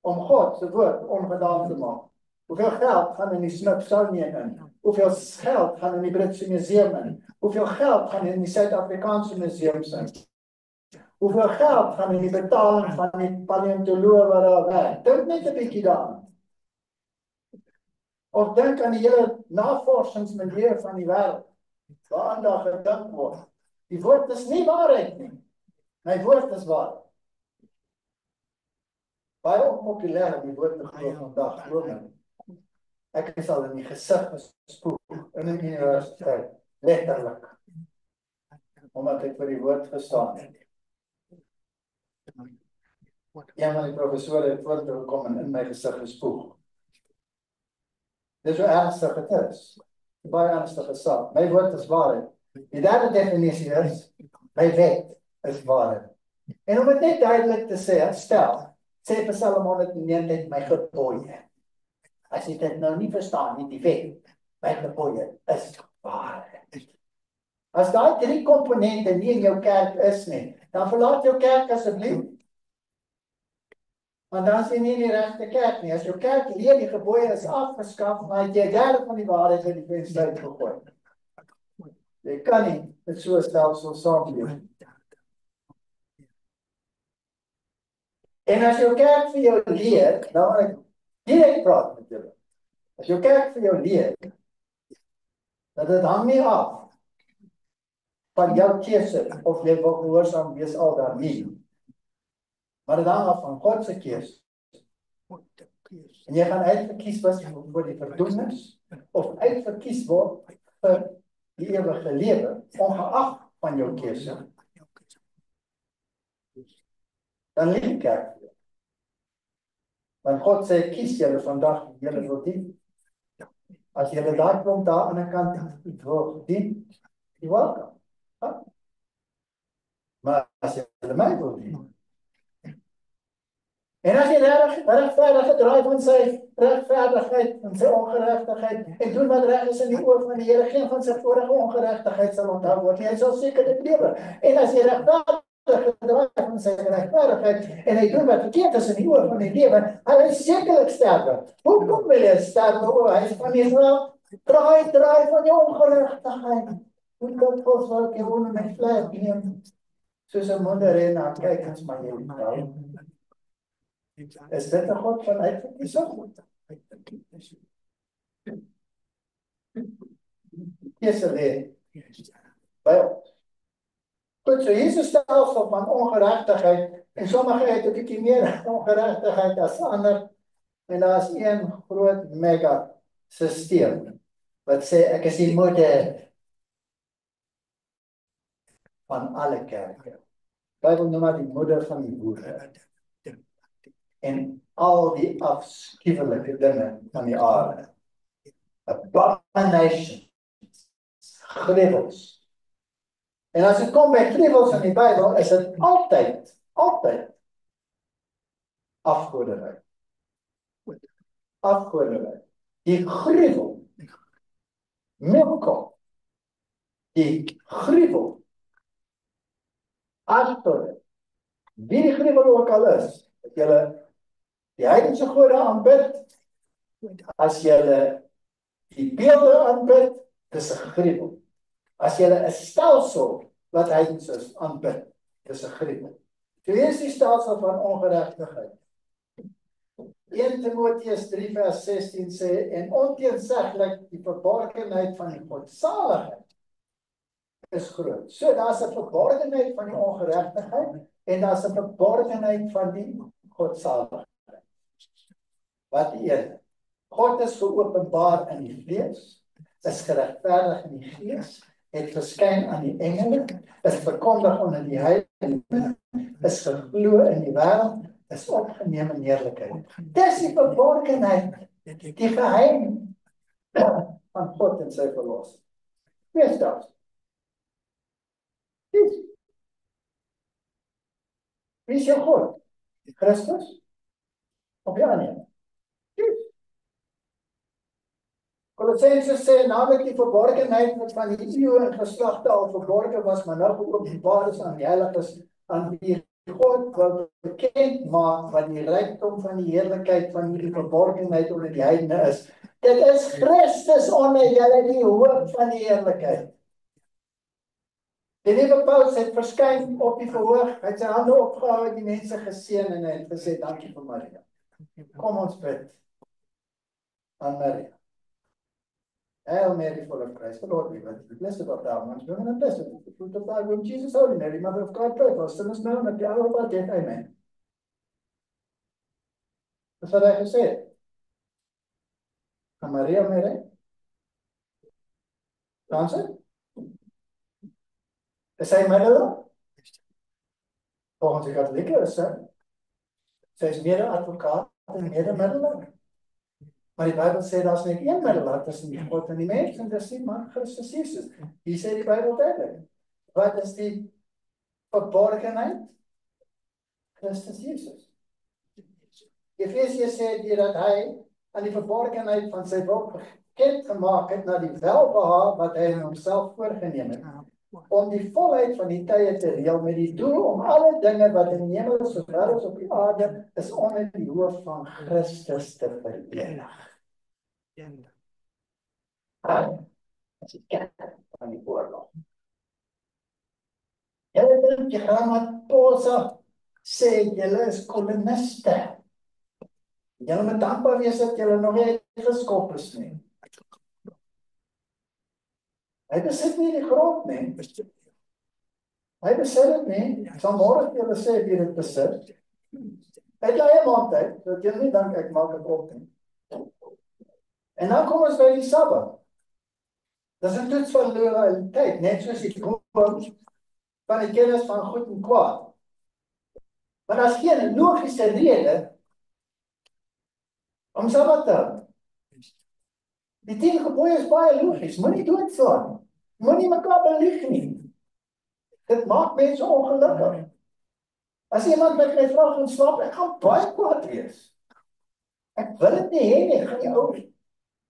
om God se woord ongedaan te maak? Hoeveel geld gaan in die Smithsonian in? Hoeveel geld gaan in die Britse Museum in? Hoeveel geld gaan in die Suid-Afrikaanse museums in? Hoeveel geld gaan in die betaling van die paleontoloog wat daar werk? Dink net 'n bietjie daaraan. Of dink aan die hele navorsingsmilieu van die wêreld, waaraan daar gedink word. Die woord is nie waarheid nie. My woord is waar. Baie populêr om die woord te glo vandag, glo my. Ek is al in die gesig gespoeg in die universiteit, letterlik. Omdat ek vir die woord gestaan het. Een van die professore het voortgekom en in my gesig gespoeg. Dis hoe ernstig het is. Baie ernstige saak. My woord is waarheid. Die derde definisie is, my wet is waarheid. En om dit net duidelik te stel, sê Psalm 119 my gebooie. As jy dit nou nie verstaan nie, die wet, my gebooie is waarheid. As daai 3 komponente nie in jou kerk is nie, dan verlaat jou kerk asseblief. Want dan is jy nie in die regte kerk nie. As jou kerk leer die gebooie is afgeskaf, maar jy 1/3 van die waarheid in die venster uitgegooi. Jy kan nie met so 'n stelsel saamleef. En as jou kerk vir jou leer, nou gaan ek direk praat met julle. As jou kerk vir jou leer, dat dit hang nie af van jou keuse of jy wil gehoorsaam wees al dan nie. Maar dit hang af van God se keuse. En jy gaan uitverkies was vir die verdoemenis of uitverkies word vir die ewige lewe, ongeag van jou keuse. Dan lieg die kerk. Want God sê, kies julle vandag, julle wil dien. As julle daar kom, daar aan die kant wil dien, die welkom. Maar as julle my wil dien, en as jy regverdig draai van sy regverdigheid en sy ongeregtigheid en doen wat reg is in die oë van die Here, geen van sy vorige ongeregtigheid sal onthou word nie. Hy sal seker dit lewe. En as jy regverdig draai van sy regverdigheid en hy doen wat verkeerd is in die oë van die lewe, hy sekerlik sterwe. Hoekom wil hy sterwe? Hy is van Israel. Draai van jou ongeregtigheid. Hoe kan God sal gewoon met vleis neem? Soos 'n moeder en haar kyk as maar jy onthou. Is dit 'n God van uitverkiesing? Keuse lê by ons. Goed, so hier is 'n stelsel van ongeregtigheid en sommige het 'n bietjie meer ongeregtigheid as ander en daar's een groot mega stelsel wat sê ek is die moeder van alle kerke. Bybel noem dit die moeder van die boere. En al die afskuwelike dinge van die aarde. Abominations, gruwels. En as dit kom by gruwels in die Bybel, is dit altyd afgoderry. Afgoderry. Die gruwel, Milko, die gruwel, Astor, wie die gruwel ook al is, dat julle die heidense gode aanbid, as julle die beelde aanbid, dis 'n gruwel. As julle 'n stelsel wat heidens is aanbid, dis 'n gruwel. So hier is die stelsel van ongeregtigheid. 1 Timoteus 3 vers 16 sê, en onteenseglik die verborgenheid van die godsaligheid is groot. So daar's 'n verborgenheid van die ongeregtigheid en daar's 'n verborgenheid van die godsaligheid. Wat die een? God is geopenbaar in die vlees, is geregverdig in die gees, het verskyn aan die engele, is verkondig onder die heilige, is geglo in die wêreld, is opgeneem in heerlikheid. Dis die verborgenheid, die geheim van God en sy verlossing. Wie is dat? Wie is jou God? Christus? Of ja nie? Kolossense sê, naamlik die verborgenheid wat van die eeue en geslagte al verborgen was, maar nou geopenbaar is aan die heiliges, aan wie God wil bekend maak wat die rykdom van die heerlikheid van die verborgenheid onder die heidene is. Dit is Christus onder julle, die hoop van die heerlikheid. Die liewe Paulus het verskyn op die verhoog, hy het sy hande opgehou, die mense geseën en hy het gesê, dankie vir Maria. Kom ons bid aan Maria. Hail Mary, full of grace, the Lord be with you. Blessed art thou amongst women, and blessed is the fruit of thy womb, Jesus. Holy Mary, Mother of God, pray for us sinners now and at the hour of our death. Amen. Dis wat hy gesê het. Aan Maria, Mary. Dansen? Is hy middelaar? Volgens die katholieke is sy is mede-advokaat en mede-middelaar. Maar die Bybel sê daar's net een middelaar tussen die God en die mens, en dis die man Christus Jesus. Hier sê die Bybel duidelik. Wat is die verborgenheid? Christus Jesus. Efesiërs sê hier dat hy aan die verborgenheid van sy wil bekend gemaak het na die welbehae wat hy in homself voorgeneem het, om die volheid van die tye te reël met die doel om alle dinge wat in die hemel sowel as op die aarde is onder die hoof van Christus te verenig. As die kerk van die oorlog. Julle dink die Ramaphosa sê julle is koloniste. Julle moet dankbaar wees dat julle nog nie geskop is nie. Hy besit nie die grond nie. Hy besit dit nie. Ek sal môre vir julle sê wie dit besit. Hy het eie maand uit, dat julle nie dink ek maak dit op nie. En dan kom ons by die Sabbat. Dis 'n toets van loyaliteit, net soos die boom van die kennis van goed en kwaad. Maar daar's geen logiese rede om Sabbat te hou. Die 10 gebooie is baie logies. Moenie doodslaan. Moenie mekaar belieg nie. Dit maak mense ongelukkig. As iemand met my vra gaan slaap, ek gaan baie kwaad wees. Ek wil dit nie hê nie, ek gaan die ou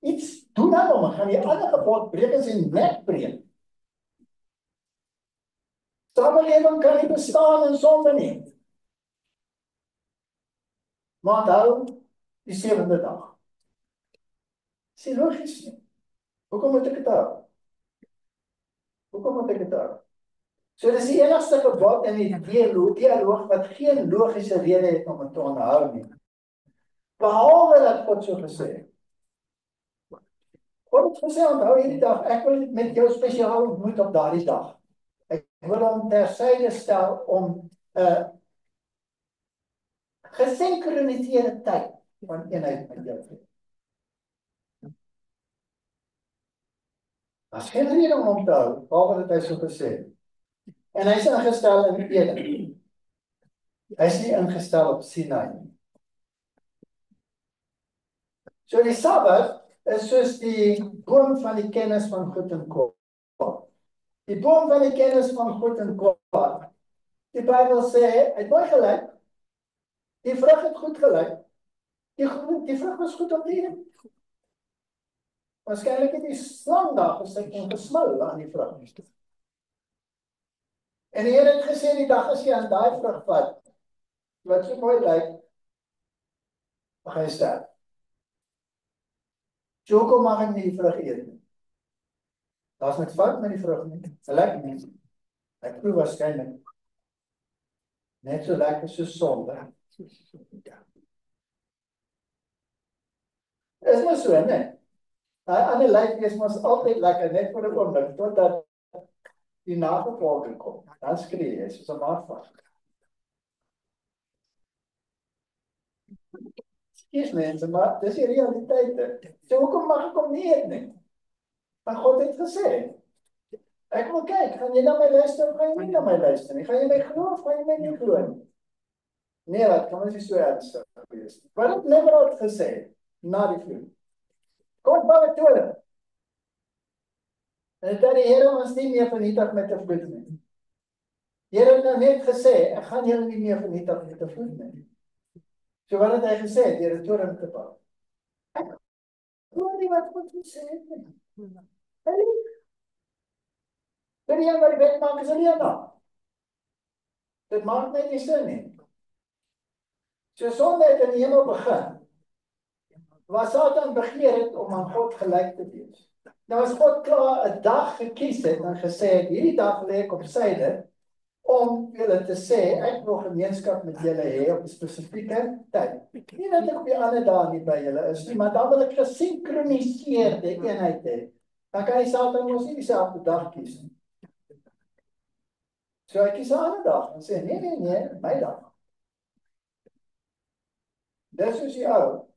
iets doen aan hom, ek gaan die ander gebod breek en sy nek breek. Samelewing kan nie bestaan in sonde nie. Maar hou die 7de dag. Dis nie logies nie. Hoekom moet ek dit hou? Hoekom moet ek dit hou? So dis die enigste gebod in die dialoog wat geen logiese rede het om het te onthou nie. Behalwe dat God so gesê het. God het gesê, onthou hierdie dag, ek wil met jou spesiaal ontmoet op daardie dag. Ek wil hom tersyde stel om 'n gesinkroniseerde tyd van eenheid met jou te hê. As geen rede om hom te hou, behalwe dat hy so gesê het. En hy is ingestel in Eden. Hy is nie ingestel op Sinai nie. So die Sabbat is soos die boom van die kennis van goed en kwaad. Die boom van die kennis van goed en kwaad. Die Bybel sê, hy het mooi gelyk. Die vrug het goed gelyk. Die vrug was goed om te eet. Waarskynlik het die slang daar gesit en gesmil aan die vrug. En die Here het gesê, die dag as jy aan daai vrug vat, wat so mooi lyk, mag hy sterf. So hoekom mag ek nie die vrug eet nie? Daar's niks fout met die vrug nie. Dit lyk nie. Ek proe waarskynlik net so lekker soos sonde. Is maar so, nee. Daai ander lyk is mos altyd lekker, net vir 'n oomblik, totdat die nagevolge kom. Dan skree jy soos 'n maatvat. Dis mense, maar dis die realiteit. So hoekom mag ek hom nie eet nie? Maar God het gesê, ek wil kyk, gaan jy na my luister of gaan jy nie na my luister nie? Gaan jy my glo of gaan jy my nie glo nie? Nee, wat kan ons nie so ernstig wees nie. Wat het Nimrod gesê na die vloed? God wou dit doen. En dat die Here ons nie meer vernietig met 'n vloed nie. Die Here het nou net gesê, ek gaan julle nie meer vernietig met 'n vloed nie. So wat het hy gesê? Deur 'n toorn te bou. Ek hoor nie wat God gesê het nie. Dit is wat die wet maak is alleen dan. Dit maak net nie sin nie. So sonde het in die hemel begin. Waar Satan begeer het om aan God gelyk te wees. Nou as God klaar 'n dag gekies het en gesê het, hierdie dag lê ek op syde, om julle te sê, ek wil gemeenskap met julle hê op 'n spesifieke tyd. Nie dat ek op die ander dae nie by julle is nie, maar dan wil ek gesinkroniseerde eenheid hê. Dan kan die Satan mos nie dieselfde dag kies nie. So hy kies 'n ander dag en sê, nee, my dag. Dis soos die ou.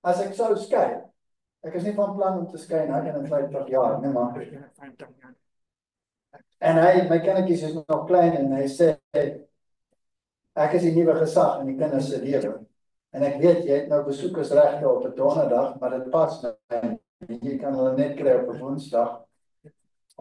As ek sou skei, ek is nie van plan om te skei na 51 jaar, nee maar. En my kindertjies is nog klein en hy sê, ek is die nuwe gesag in die kinders se lewe. En ek weet, jy het nou besoekersregte op 'n donderdag, maar dit pas nou. Jy kan hulle net kry op 'n woensdag.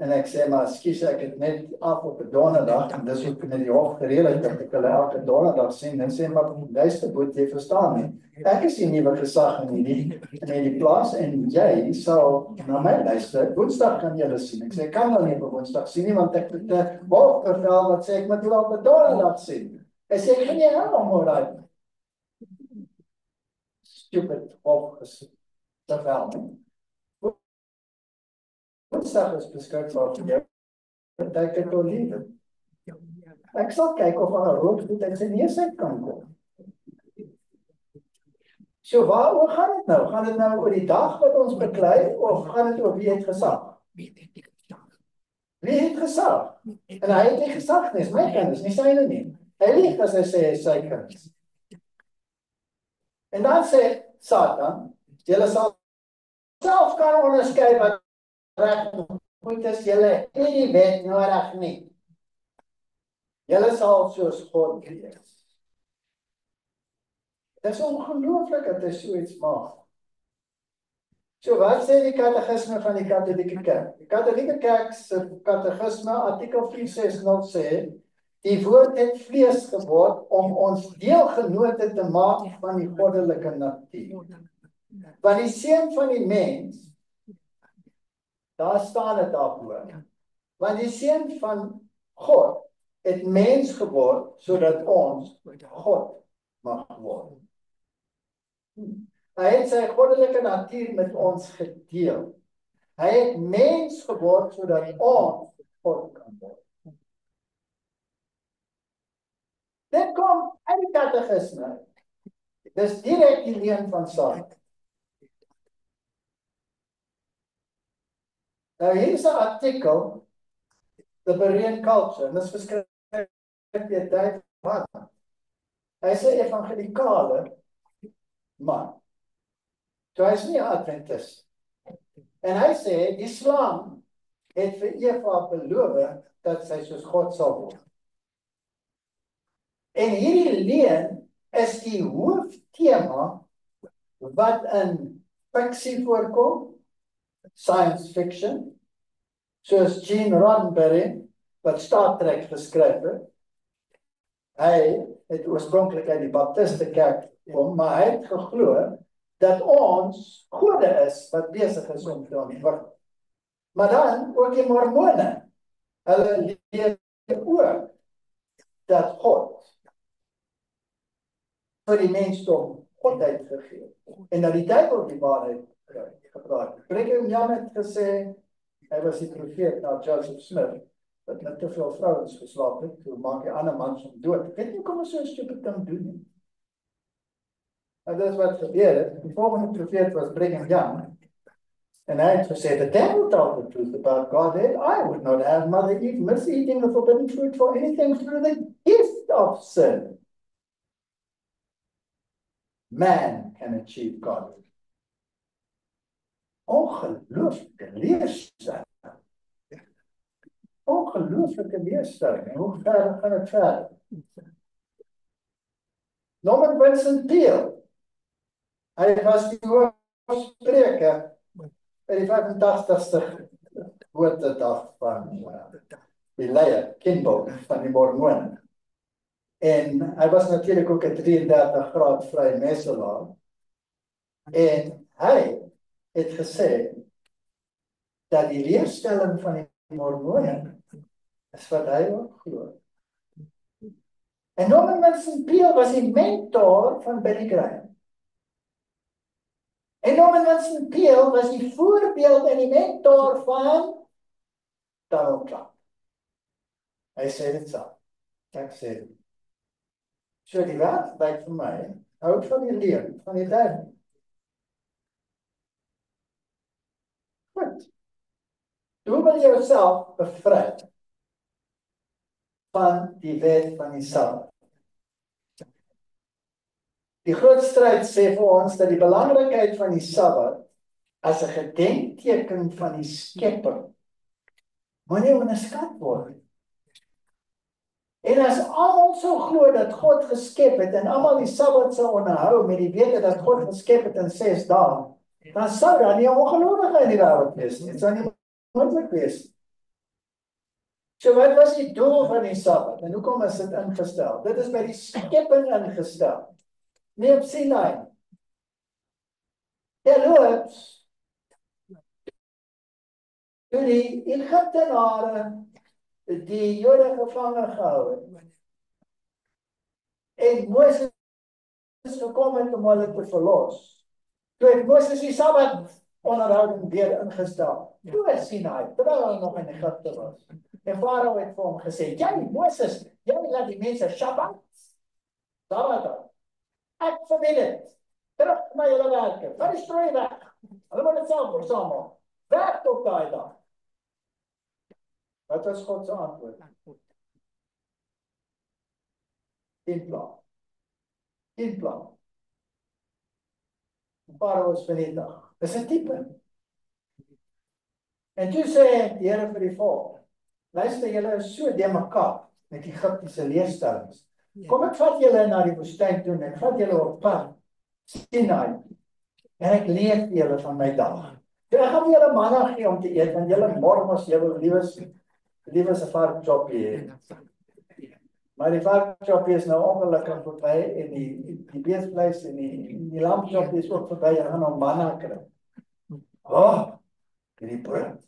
En ek sê, maar skus, ek het net af op 'n donderdag, en dis ook met die hof gereël het, dat ek hulle elke donderdag sien, en sê, maar luister, boet, jy verstaan nie. Ek is die nuwe gesag in die plaas, en jy sal na my luister, woensdag kan jy hulle sien. Ek sê, ek kan hulle nie op woensdag sien nie, want ek het 'n hofbevel wat sê, ek moet hulle op 'n donderdag sien. Ek sê, ek gaan nie helemaal uit. Stupid hofbevel nie. Woensdag is beskikbaar vir jou, dat ek het al lief. Ek sal kyk of aan 'n rookvoet en sy neusheid kan kom. So waaroor gaan dit nou? Gaan dit nou oor die dag wat ons beklei, of gaan dit oor wie het gesag? Wie het gesag? En hy het nie gesag nie, is my kinders, nie syne nie. Hy lieg as hy sê hy is sy kinders. En dan sê Satan, julle sal self kan onderskei wat reg moet is, julle het nie die wet nodig nie. Julle sal soos God wees. Dit is ongelooflik dat hy so iets maak. So wat sê die katekisme van die Katolieke Kerk? Die Katolieke Kerk se katekisme, artikel 460 sê, die woord het vlees geword om ons deelgenote te maak van die goddelike natuur. Want die seun van die mens, daar staan dit daarvoor. Want die seun van God het mens geword, sodat ons God mag word. Hy het sy goddelike natuur met ons gedeel. Hy het mens geword, sodat ons God kan word. Dit kom uit die katekisme. Dis direk die leen van Sara. Nou hier is 'n artikel, The Berean Culture, en dit is geskryf deur Dave Watt. Hy is 'n evangelikale man. So hy is nie 'n Adventist. En hy sê, die slang het vir Eva beloof dat sy soos God sal word. En hierdie leen is die hooftema wat in fiksie voorkom, science fiction, soos Gene Roddenberry, wat Star Trek geskryf het. Hy het oorspronklik uit die Baptiste kerk gekom, maar hy het geglo dat ons gode is wat besig is om te ontwikkel. Maar dan ook die Mormone, hulle leer ook dat God vir die mensdom godheid gegee en dat die duiwel die waarheid gepraat. Brigham Young het gesê, hy was die profeet na Joseph Smith, wat met te veel vrouens geslaap het, toe maak die ander mans om dood. Ek weet nie kom ons so 'n stupid ding doen nie. En dit is wat gebeur het. Die volgende profeet was Brigham Young, en hy het gesê, the devil told the truth about Godhead. I would not have Mother Eve miss eating the forbidden fruit for anything through the gift of sin. Man can achieve godhood. Ongelooflike leerstelling. Ongelooflike leerstelling. En hoe ver gaan het verder? Norman Vincent Peale. Hy was die hoofspreker by die 85ste geboortedag van die leier, Kimball, van die Mormone. En hy was natuurlik ook 'n 33 graad vry messelaar. En hy het gesê dat die leerstelling van die Mormone is wat hy ook glo. En Norman Vincent Peale was die mentor van Billy Graham. En Norman Vincent Peale was die voorbeeld en die mentor van Donald Trump. Hy sê dit so. Ek sê dit. So die raad byt vir my, hou van die leer, van die duiwel. Goed. Hoe wil jy jouself bevry van die wet van die Sabbat? Die groot stryd sê vir ons dat die belangrikheid van die Sabbat as 'n gedenkteken van die Skepper moenie onderskat word. En as almal sou glo dat God geskep het en almal die Sabbat sou onderhou met die wete dat God geskep het in 6 dae, dan sou daar nie 'n ongelowige in die wêreld wees nie. Dit sou nie moontlik wees. So wat was die doel van die Sabbat? En hoekom is dit ingestel? Dit is by die skepping ingestel. Nie op Sinai. Terloops, toe die Egiptenare die Jode gevange gehou het, en Moses gekom het om hulle te verlos. Toe het Moses die Sabbat onderhouding weer ingestel. Toe is Sinai, terwyl hy nog in Egipte was. En Farao het vir hom gesê, jy Moses, jy laat die mense Sabbat. Sabbat. Ek verbied dit. Terug na julle werke. Van die strooi weg. Hulle moet dit self versamel. Werk op daai dag. Wat was God se antwoord? Geen plan. Geen plan. Farao is vernietig. Dis 'n tipe. En toe sê die Here vir die volk, luister, julle is so de mekaar met Egiptiese leerstellings. Kom ek vat julle na die woestyn toe en ek vat julle op pad Sinai. En ek leer vir julle van my dag. So ek gaan vir julle manna gee om te eet, want julle mormos, julle liewes 'n varkchoppie hê. Maar die varkchoppie is nou ongelukkig verby en die beesvleis en die lamchoppie is ook verby, jy gaan nou manna kry. Die brood.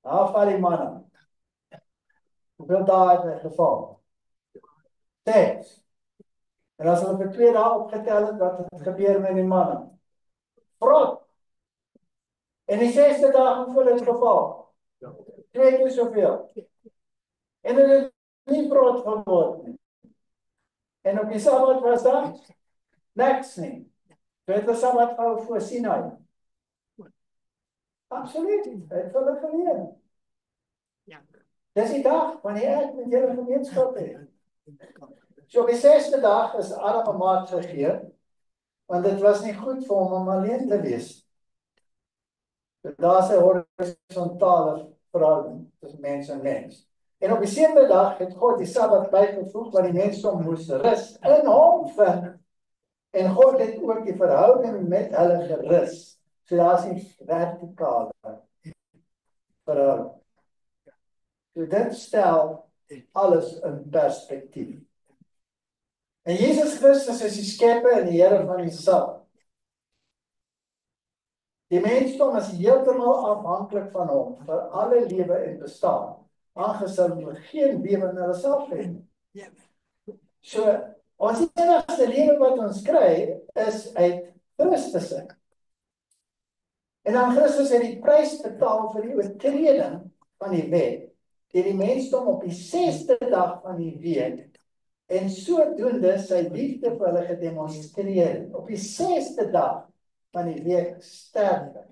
Val die manna. Hoeveel dae het hy geval? 6. En as hulle vir 2 dae opgetel het, wat het gebeur met die manna? Vrot. En die 6ste dag, hoeveel het geval? 2 keer soveel. En dit het nie brood geword nie. En op die Sabbat was daar niks nie. Het die Sabbat gehou voor Sinai. Absoluut, het hulle geleer. Dis die dag wanneer ek met julle gemeenskap het. So op die 6de dag is Adam 'n maat gegee, want dit was nie goed vir hom om alleen te wees. Daar's 'n horisontale verhouding tussen mens en mens. En op die 7de dag het God die Sabbat bygevoeg wat die mensdom moes rus in hom vind. En God het ook die verhouding met hulle gerus. So daar's 'n vertikale verhouding. So dit stel alles in perspektief. En Jesus Christus is die skepper en die Here van die Sabbat. Die mensdom is heeltemal afhanklik van hom vir alle lewe en bestaan, aangesien hulle geen lewe in hulle self het nie. So, ons enigste lewe wat ons kry, is uit Christus. En dan Christus het die prys betaal vir die oortreding van die wet, deur die mensdom op die 6de dag van die week, en sodoende sy liefde vir hulle gedemonstreer. Op die 6de dag van die week sterf hy.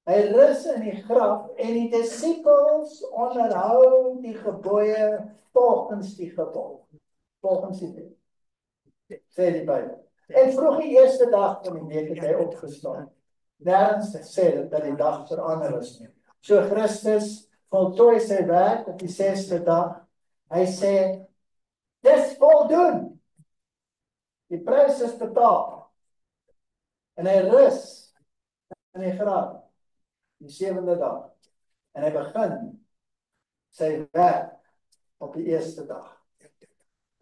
Hy rus in die graf en die disippels onderhou die gebooie volgens die gebod. Volgens die wet. Sê die Bybel. En vroeg die eerste dag van die week het hy opgestaan. Nergens sê dit dat die dag verander is nie. So Christus voltooi sy werk op die 6de dag. Hy sê, dis voldoen. Die prys is betaal. En hy rus in die graf die 7de dag. En hy begin sy werk op die eerste dag.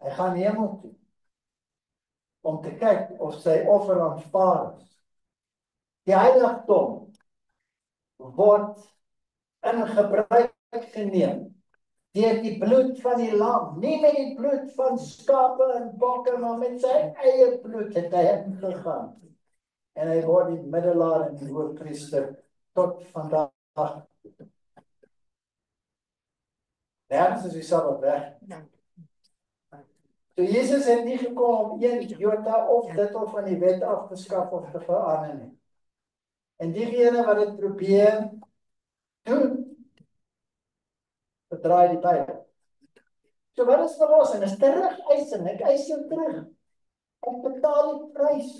Hy gaan hemel toe om te kyk of sy offer aanvaar is. Die heiligdom word in gebruik geneem deur die bloed van die lam, nie met die bloed van skape en bokke, maar met sy eie bloed het hy ingegaan. En hy word die middelaar en die hoofpriester tot vandag. Nergens is die Sabbat weg. So Jesus het nie gekom om een jota of dit of van die wet af te skaf of te verander nie. En diegene wat dit probeer doen, verdraai die Bybel. So wat is verlossing? Is terug eising. Ek eis jou terug. Ek betaal die prys.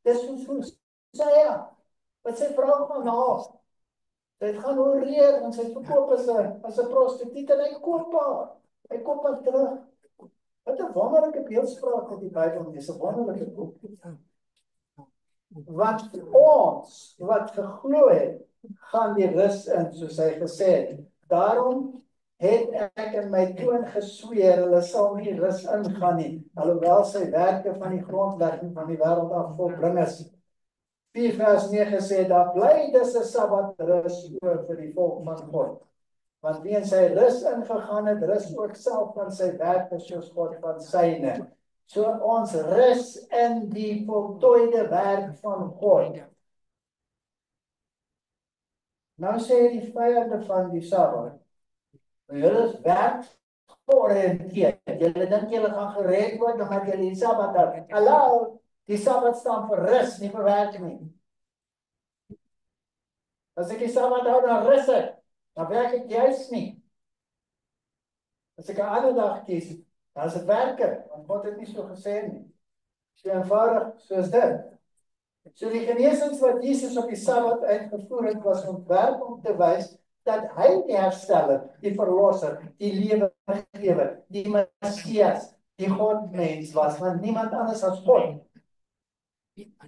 Dis soos Hosea, wat sy vrou gaan na. Sy gaan horeer en sy verkoop as 'n prostituut en hy koop haar. Hy koop haar terug. Wat 'n wonderlike beeldspraak met die Bybel, dis 'n wonderlike boek. Want ons wat geglo het, gaan die rus in, soos hy gesê het. Daarom het ek in my troon gesweer, hulle sal nie rus ingaan nie, alhoewel sy werke van die grondlegging van die wêreld af volbring is. 4 vers 9 sê, daar bly dis 'n Sabbat rus oor vir die volk van God. Want wie in sy rus ingegaan het, rus ook self van sy werke soos God van syne. So ons rus in die voltooide werk van God. Nou sê die vyande van die Sabbat, julle is werkgeoriënteerd. Julle dink julle gaan gered word omdat julle die Sabbat hou. Hallo, die Sabbat staan vir rus, nie vir werk nie. As ek die Sabbat hou, dan rus ek. Dan werk ek juist nie. As ek 'n ander dag kies, dan is dit werke, want God het nie so gesê nie. So eenvoudig soos dit. So die genesings wat Jesus op die Sabbat uitgevoer het, was ontwerp om te wys dat hy die hersteller, die verlosser, die lewegewer, die Messias, die Godmens was, want niemand anders as God.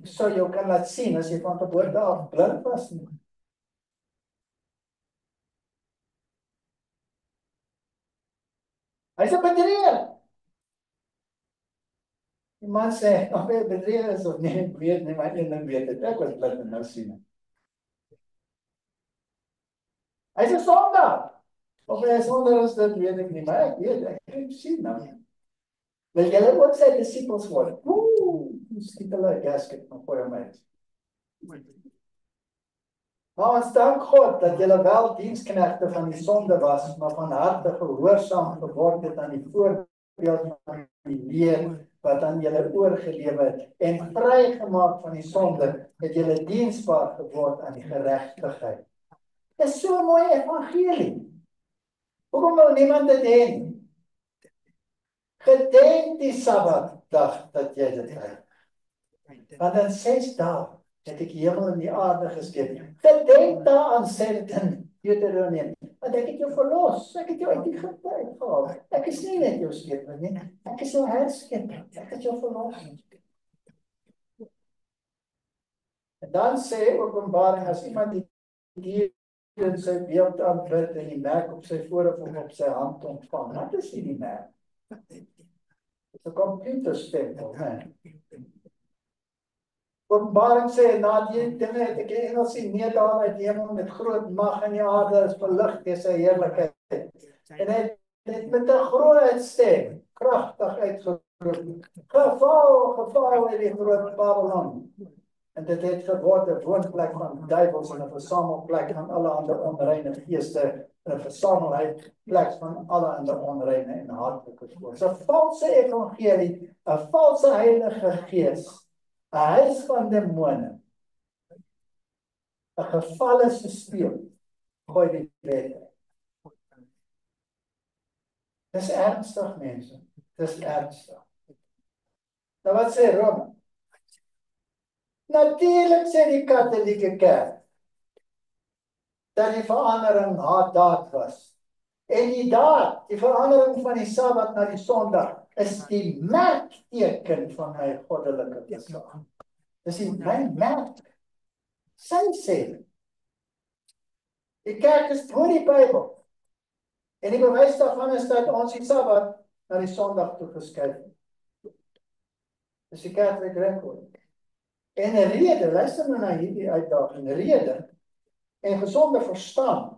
So jy kan laat sien as jy van geboorte af blind was nie. Hy is 'n bedrieger. Die man sê, of hy 'n bedrieger is of nie, ek weet nie, maar een ding weet ek, ek was blind en nou sien. Hy is 'n sondaar. Of hy 'n sondaar is, dit weet ek nie, maar ek weet, ek kan sien nou. Wil julle ook sy disippels word? Skiet hulle 'n gasket van gooi hom uit. Maar ons dank God dat julle wel diensknegte van die sonde was, maar van harte gehoorsaam geword het aan die voorbeeld van die leer wat aan julle oorgelewe het en vrygemaak van die sonde het julle diensbaar geword aan die geregtigheid. Dis so 'n mooi evangelie. Hoekom wil niemand dit hê nie? Gedenk die Sabbatdag dat jy dit hou. Want in 6 dae het ek die hemel en die aarde geskep. Gedenk daaraan, sê dit in Deuteronomium. Want ek het jou verlos, ek het jou uit Egipte uitgehaal. Ek is nie net jou skepper nie, ek is jou herskepper. Ek het jou verlos. En dan sê Openbaring, as iemand die dier in sy beeld aanbid en die merk op sy voorhoof of op sy hand ontvang, wat is die merk? Dit is 'n computerstempel, né? Openbaring sê, na die dinge het ek die engel sien neerdal uit die hemel met groot mag en die aarde is verlig deur sy heerlikheid. En hy het met 'n groot stem kragtig uitgeroep: Geval in die groot Babylon. En dit het geword 'n woonplek van duiwels en 'n versamelplek van alle ander onreine geeste, 'n versamelplek van alle ander onreine en hartlike soorte. 'n Valse evangelie, 'n valse heilige gees, 'n huis van demone, 'n gevalle stelsel, gooi die wet. Dis ernstig, mense. Dis ernstig. Nou wat sê Rome? Natuurlik sê die Katolieke Kerk dat die verandering haar daad was. En die daad, die verandering van die Sabbat na die Sondag, is die merkteken van my goddelike bestaan. Dis my merk. Sy sê, die kerk is voor die Bybel. En die bewys daarvan is dat ons die Sabbat na die Sondag toe geskuif het. Dis die Catholic record. En 'n rede, luister nou na hierdie uitdaging, rede en gesonde verstand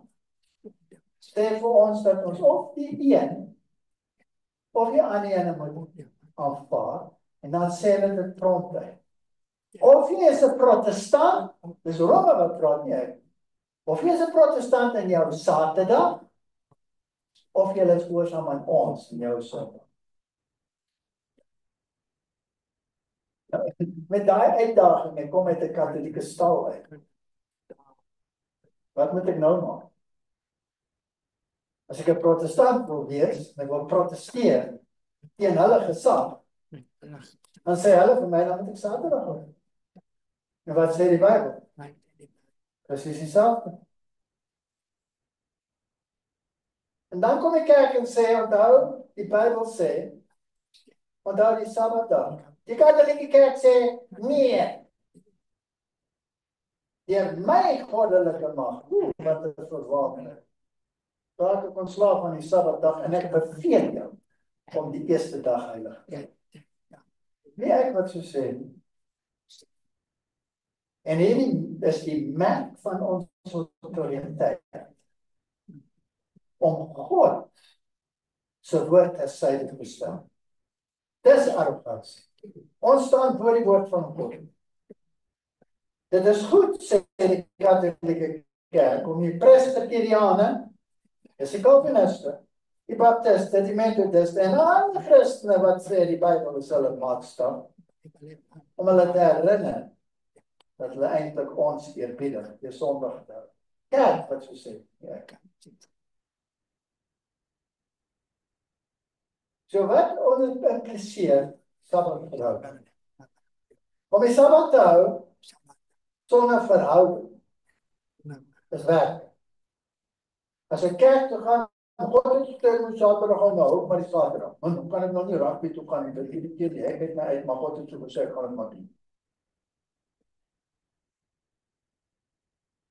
sê vir ons dat ons of die een of die ander ene moet aanvaar en dan sê hulle dit prontuit. Of jy is 'n protestant, dis Rome wat praat nie uit. Of jy is 'n protestant in jou Saterdag, of jy is gehoorsaam aan ons in jou Sondag. Met daai uitdaging, ek kom uit 'n Katolieke stal uit. Wat moet ek nou maak? As ek 'n protestant wil wees, en ek wil protesteer teen hulle gesag, dan sê hulle vir my, dan moet ek Saterdag hou. En wat sê die Bybel? Presies dieselfde. En dan kom die kerk en sê, onthou, die Bybel sê, onthou die Sabbatdag. Die Katolieke Kerk sê, nee. Deur my goddelike mag, wat 'n verwarring. Raak ek ontslaaf van die Sabbatdag en ek beveel jou om die eerste dag heilig te hou. Nie ek wat so sê nie. En hierdie is die merk van ons autoriteit. Om God se woord as sy te bestaan. Dis arrogansie. Ons staan voor die woord van God. Dit is goed, sê die Katolieke Kerk, om die Presbyteriane, dis die Calviniste, die Baptiste, die Methodiste en alle Christene wat sê die Bybel is hulle maatstaf, om hulle te herinner dat hulle eintlik ons eerbiedig, die Sondag te hou. Kerk wat so sê. Ja. So wat ons impliseer Sabbat te hou. Om die Sabbat te hou sonder verhouding is werk. As 'n kerk toe gaan, God het gesê moet Saterdag gaan hou, maar die Saterdag. Want hoe kan ek nou nie rugby toe gaan nie? Dit hierdie keer die ek het my uit, maar God het so gesê gaan dit maar doen.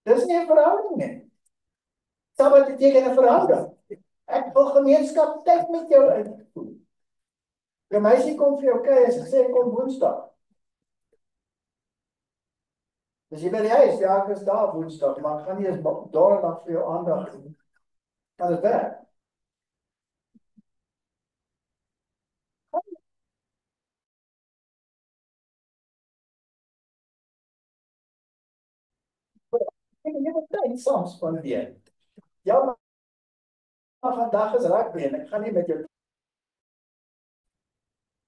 Dis nie 'n verhouding nie. Sabbat beteken 'n verhouding. Ek wil gemeenskap tyd met jou uitvoer. Die meisie kom vir jou kuier, sy sê kom Woensdag. Dis jy by die huis, ja, ek is daar Woensdag, maar ek gaan nie eens Donderdag vir jou aandag doen. Kan dit werk? En jy moet tyd saam spandeer. Ja, maar vandag is rugby en ek gaan nie met jou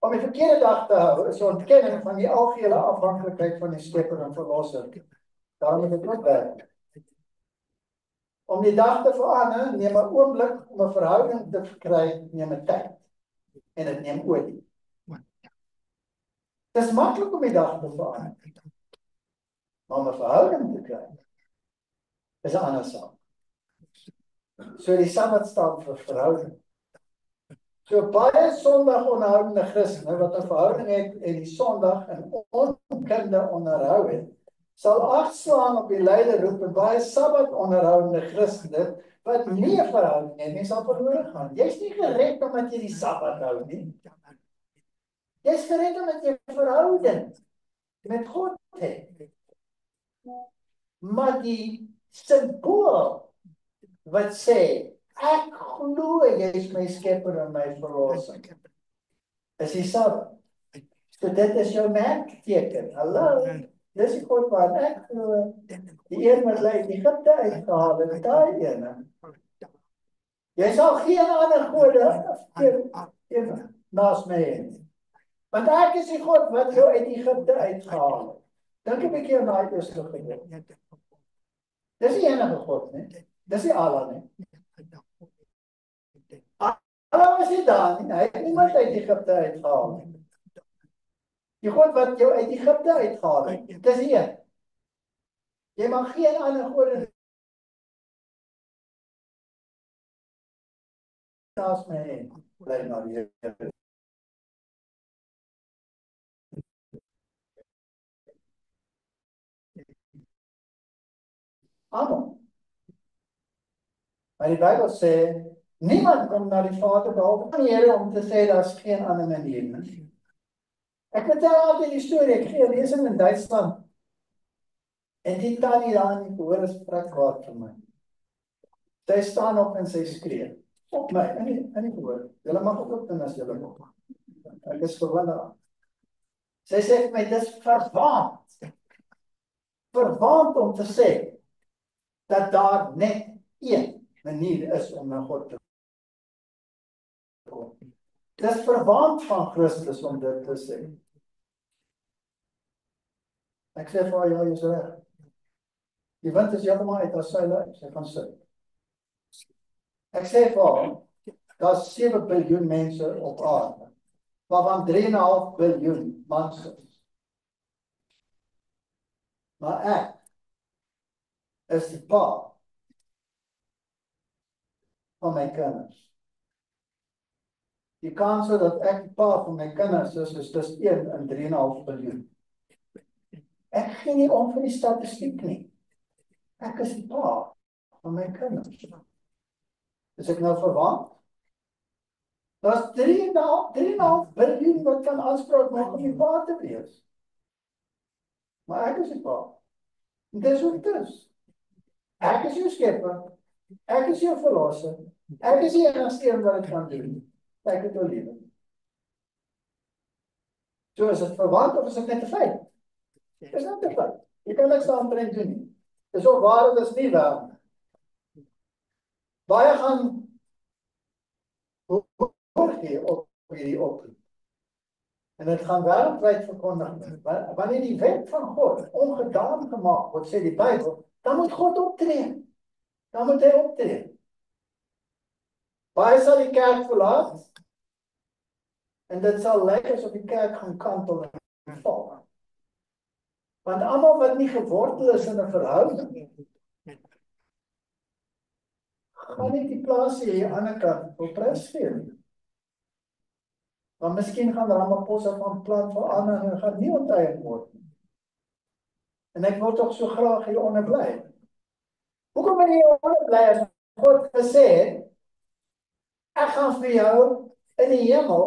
om die verkeerde dag te hou, is 'n ontkenning van die algehele afhanklikheid van die Skepper en Verlosser. Daarom moet dit ook werk. Om die dag te verander, neem 'n oomblik om 'n verhouding te kry, neem 'n tyd. En dit neem olie. Dit is maklik om die dag te verander. Maar om 'n verhouding te kry, is 'n ander saak. So die Sabbat staan vir verhouding. So baie Sondag onderhoudende Christene wat 'n verhouding het en die Sondag in onkunde onderhou het, sal agslaan op die leiderroep en baie Sabbat onderhoudende Christene wat nie 'n verhouding het nie, sal verlore gaan. Jy's nie gered omdat jy die Sabbat hou nie. Jy's gered omdat jy 'n verhouding met God het. Maar die simbool wat sê, ek glo jy is my Skepper en my Verlosser, is die Sabbat. So dit is jou merkteken. Hallo, dis die God waar ek glo, die een wat uit Egipte uitgehaal het, daai ene. Jy sal geen ander gode naas my hê nie. Want ek is die God wat jou uit Egipte uitgehaal het. Dink 'n bietjie aan daai eerste gebed. Dis die enige God, nie? Dis nie Allah nie. Allah was nie daar nie. Hy het niemand uit Egipte uitgehaal nie. Die God wat jou uit Egipte uitgehaal het, dis een. Jy mag geen ander gode naas my hê. Bly na die Here. Amen. Maar die Bybel sê, niemand kom na die Vader behalwe aan die Here om te sê, daar is geen ander manier nie. Ek vertel altyd die storie, ek gee 'n lesing in Duitsland, en die tannie daar in die gehoor is praat vir my. Sy staan op en sy skree, op my, in die gehoor, julle mag ook op doen as julle wil. Ek is verwonder. Sy sê vir my, dis verwaand om te sê, dat daar net een manier is om na God te kom. Dis verwaand van Christus om dit te sê. Ek sê vir haar, ja, jy is reg. Die wind is heeltemal uit as sy lyf, sy gaan sit. Ek sê vir haar, daar is 7 biljoen mense op aarde, waarvan 3,5 biljoen mans is. Maar ek is die pa van my kinders. Die kans dat ek die pa van my kinders is dis 1 in 3,5 biljoen. Ek gee nie om vir die statistiek nie. Ek is die pa van my kinders. Is ek nou verwant? Daar's 3,5 biljoen wat kan aanspraak maak om die pa te wees. Maar ek is die pa. En dis hoe dit is. Ek is jou Skepper. Ek is jou Verlosser. Ek is die enigste een wat dit kan doen. Ek het jou lief. So is dit verwant of is dit net 'n feit? Dis net 'n feit. Jy kan niks daaraan doen nie. Dis ook waar, dit is nie waar. Baie gaan hoor gee op hierdie oproep. En dit gaan wêreldwyd verkondig. Wanneer die wet van God ongedaan gemaak word, sê die Bybel, dan moet God optree. Dan moet hy optree. Baie sal die kerk verlaat, en dit sal lyk asof die kerk gaan kantel en val. Want almal wat nie gewortel is in 'n verhouding, gaan nie die plaas hier aan die ander kant op prys gee. Want miskien gaan Ramaphosa van plan verander en gaan nie onteien word nie. En ek wil tog so graag hier onder bly. Hoekom wil jy onder bly as God gesê het, ek gaan vir jou in die hemel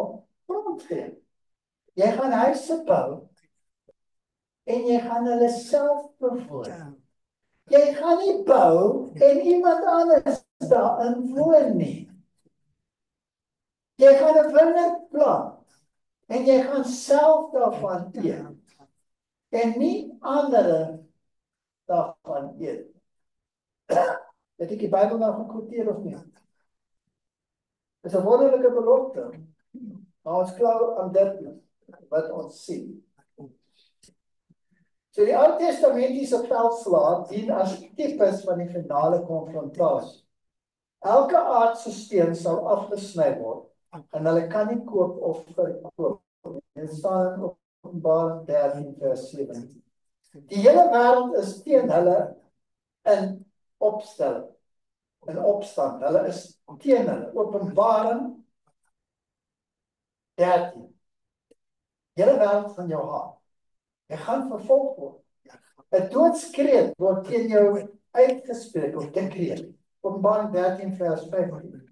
grond gee. Jy gaan huise bou en jy gaan hulle self bewoon. Jy gaan nie bou en iemand anders daarin woon nie. Jy gaan 'n wingerd plant en jy gaan self daarvan eet en nie ander daarvan eet. Het ek die Bybel nou gekwoteer of nie? Dis 'n wonderlike belofte. Maar ons glo aan dit wat ons sien. So die Ou Testamentiese veldslae dien as tipes van die finale konfrontasie. Elke aardse steen sal afgesny word en hulle kan nie koop of verkoop. Dit staan in Openbaring 13 vers 17. Die hele wêreld is teen hulle in opstand. Hulle is teen hulle. Openbaring 13. Die hele wêreld van jou haat. Jy gaan vervolg word. 'n Doodskreet word teen jou uitgespreek of dekreet. Openbaring 13 vers 15.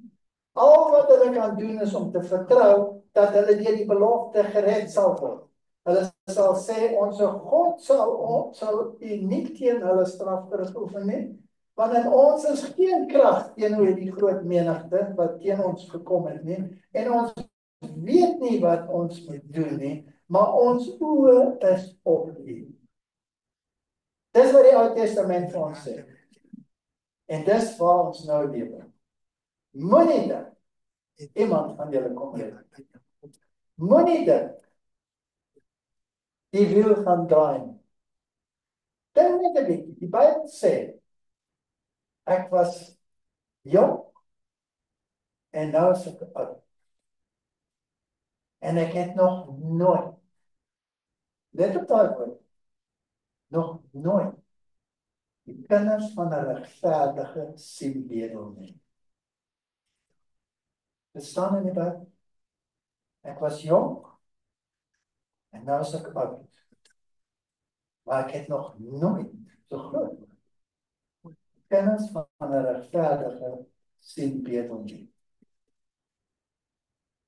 Al wat hulle kan doen is om te vertrou dat hulle deur die belofte gered sal word. Hulle sal sê, ons God sal u nie teen hulle straf terugoefen nie, want in ons is geen krag teenoor die groot menigte wat teen ons gekom het nie, en ons weet nie wat ons moet doen nie, maar ons oë is op u. Dis wat die Ou Testament vir ons sê. En dis waar ons nou lewe. Moenie dat iemand van julle kom red. Moenie dat die wiel gaan draai. Dink net 'n bietjie. Die Bybel sê, ek was jong en nou is ek oud. En ek het nog nooit, let op daai woord, nog nooit die kinders van 'n regverdige sien bedel nie. Dit staan in die Bybel. Ek was jong en nou is ek oud. Maar ek het nog nooit so groot kinders van 'n regverdige sien bedel nie.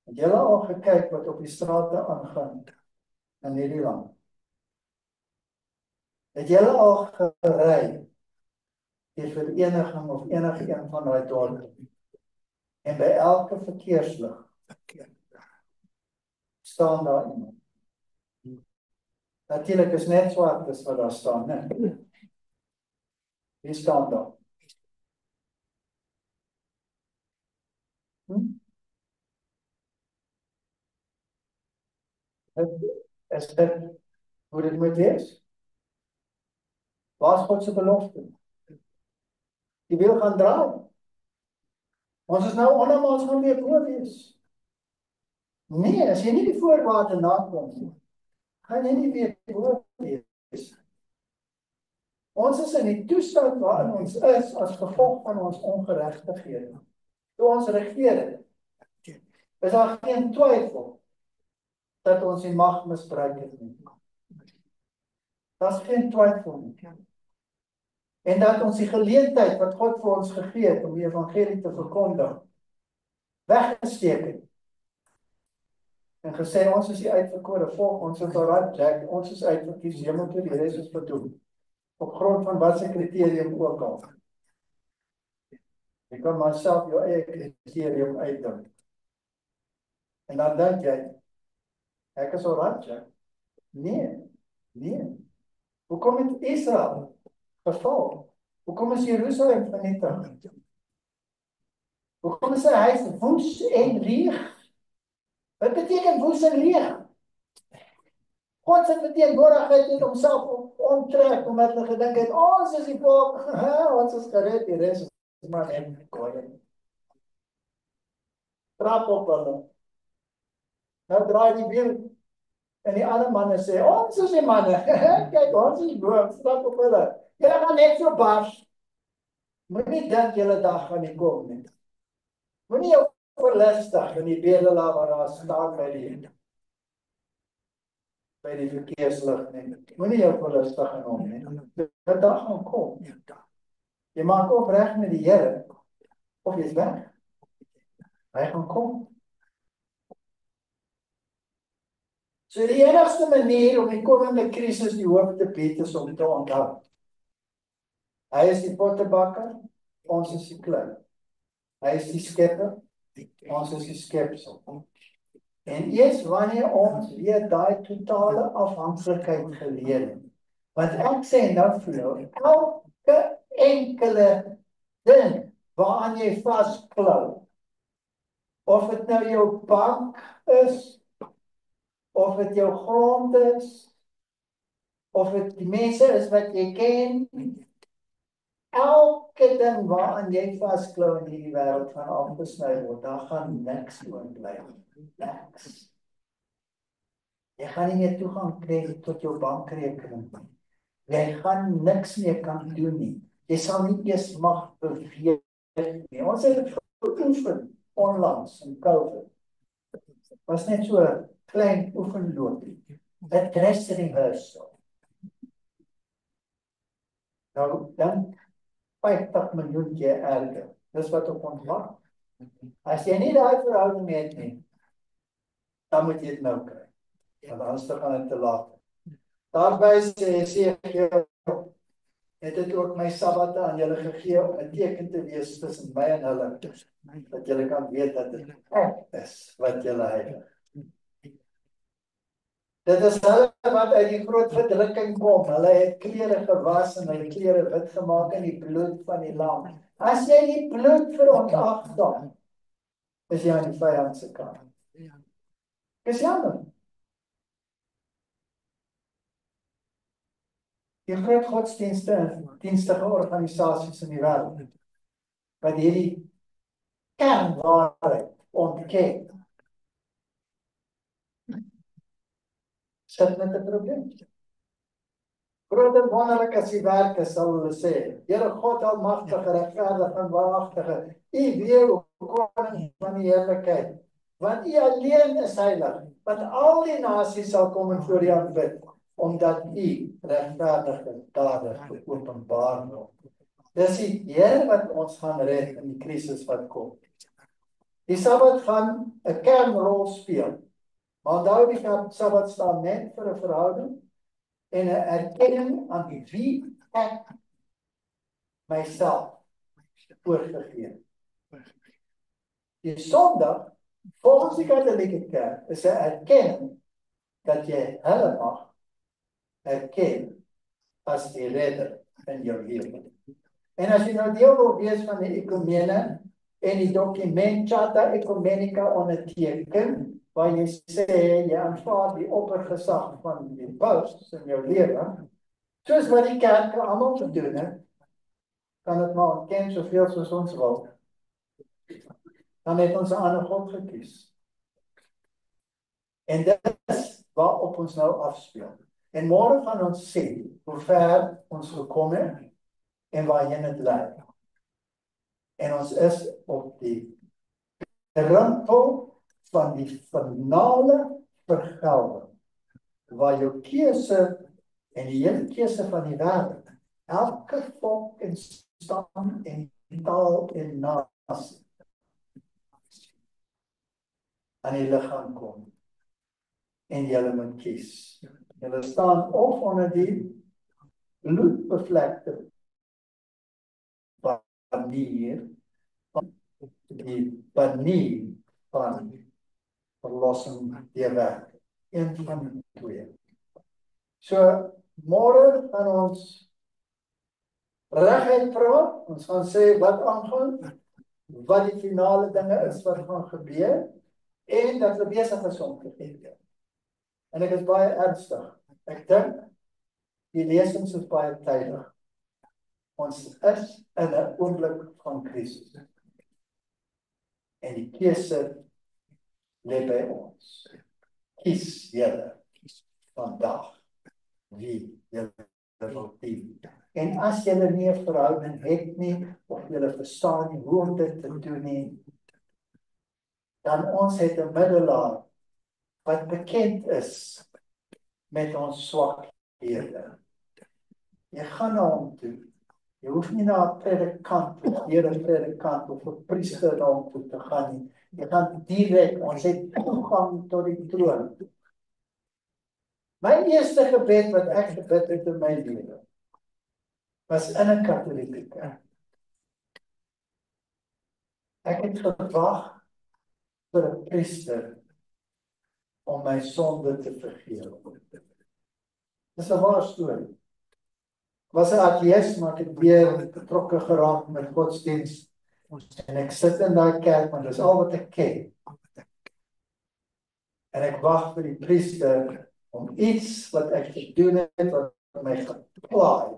Het julle al gekyk wat op die strate aangaan in hierdie land? Het julle al gery die vereniging of enige een van daai dorpe en by elke verkeerslig staan daar iemand? Natuurlik is net swartes wat daar staan, né? Wie staan daar? Is dit hoe dit moet wees? Waar is God se belofte? Die wiel gaan draai. Ons is nou onder, maar ons gaan weer bo wees. Nee, as jy nie die voorwaarde nakom nie, gaan jy nie weer bo wees. Ons is in die toestand waarin ons is as gevolg van ons ongeregtighede. Toe ons regeer, is daar geen twyfel dat ons die mag misbruik het nie. Daar's geen twyfel nie. En dat ons die geleentheid wat God vir ons gegee het om die evangelie te verkondig, weggesteek het. En gesê, ons is die uitverkore volk, ons is alright, Jack, ons is uitverkies, jy moet die res is verdoen. Op grond van wat se kriterium ook al. Jy kan maar self jou eie kriterium uitdink. En dan dink jy, ek is alright, Jack. Nee. Hoekom het Israel geval? Hoekom is Jerusalem vernietig? Hoekom is sy huis woes en leeg? Wat beteken woes en leeg? God se verteenwoordigheid het homself onttrek, omdat hulle gedink het, ons is die volk, ons is gered, die res is maar net koeie. Trap op hulle. Nou draai die wiel, en die ander manne sê, ons is die manne, kyk, ons is boom, trap op hulle. Julle gaan net so bars. Moenie dink julle dag gaan nie kom nie. Moenie jou verlustig in die bedelaar waar daar staan by die verkeerslig nie. Moenie jou verlustig in hom nie. Die dag gaan kom. Jy maak op reg met die Here, of jy is weg. Hy gaan kom. So die enigste manier om die komende krisis die hoop te bied is om te onthou. Hy is die pottebakker, ons is die klei. Hy is die skepper, ons is die skepsel. En eers wanneer ons weer daai totale afhanklikheid geleer het, want ek sê nou vir jou, elke enkele ding waaraan jy vasklou. Of dit nou jou bank is, of dit jou grond is, of dit die mense is wat jy ken, elke ding waaraan jy vasklou in hierdie wêreld gaan afgesny word, daar gaan niks oorbly. Niks. Jy gaan nie meer toegang kry tot jou bankrekening nie. Jy gaan niks meer kan doen nie. Jy sal nie eers mag beweeg nie. Ons het dit geoefen onlangs in COVID. Was net so 'n klein oefenloopie. 'n dress rehearsal. Nou, dan 50 miljoen keer erger. Dis wat op ons wag. As jy nie daai verhouding het nie, dan moet jy dit nou kry. Want anders gaan dit te laat. Daarby sê Jesegiel, het dit ook my Sabbate aan julle gegee om 'n teken te wees tussen my en hulle, dat julle kan weet dat dit ek is wat julle heilig. Dit is hulle wat uit die groot verdrukking kom. Hulle het klere gewas en hulle klere wit gemaak in die bloed van die lam. As jy die bloed veronagting, is jy aan die vyand se kant. Dis jammer. Die groot godsdienstige organisasies in die wêreld wat hierdie kernwaarheid ontken, sit met 'n probleem. Groot en wonderlik as die werk is, sal hulle sê, Here God almagtige, regverdige en waaragtige, U weer koning van die heerlikheid, want U alleen is heilig, want al die nasies sal kom en voor U aanbid, omdat U regverdige dade geopenbaar word. Dis die Here wat ons gaan red in die krisis wat kom. Die Sabbat gaan 'n kernrol speel. Maar onthou die Sabbat staan net vir 'n verhouding en 'n erkenning aan wie ek myself oorgegee. Die Sondag, volgens die Katolieke Kerk, is 'n erkenning dat jy hulle mag erken as die redder in jou lewe. En as jy nou deel wil wees van die ekumene en die dokument Charta Ecumenica onderteken, waar jy sê, jy aanvaar die oppergesag van die paus in jou lewe, soos wat die kerke almal gedoen het, kan dit maar ontken soveel soos ons wil. Dan het ons 'n ander God gekies. En dit is waarop ons nou afspeel. En môre gaan ons sien hoe ver ons gekom het en waarheen dit lei. En ons is op die drempel van die finale vergelding, waar jou keuse en die hele keuse van die wêreld, elke volk en stam en taal en nasie aan die lig gaan kom. En julle moet kies. Julle staan of onder die bloedbevlekte banier van die banier van verlossing deur werk. Een van die twee. So, môre gaan ons reguit praat. Ons gaan sê wat aangaan, wat die finale dinge is wat gaan gebeur, en dat we besig is om te gee. En ek is baie ernstig. Ek dink die lesings is baie tydig. Ons is in 'n oomblik van krisis. En die keuse lê by ons. Kies julle vandag wie julle wil dien. En as julle nie 'n verhouding het nie, of julle verstaan nie hoe om dit te doen nie, dan ons het 'n middelaar wat bekend is met ons swakhede. Jy gaan na hom toe. Jy hoef nie na 'n predikant of deur 'n predikant of 'n priester na hom toe te gaan nie. Jy gaan direk, ons het toegang tot die troon. My eerste gebed wat ek gebid het in my lewe was in 'n Katolieke kerk. Ek het gewag vir 'n priester om my sonde te vergewe. Dis 'n ware storie. was 'n ateïs, maar ek het weer betrokke geraak met godsdienst. En ek sit in daai kerk, want dis al wat ek ken. En ek wag vir die priester om iets wat ek gedoen het, wat my geplaai.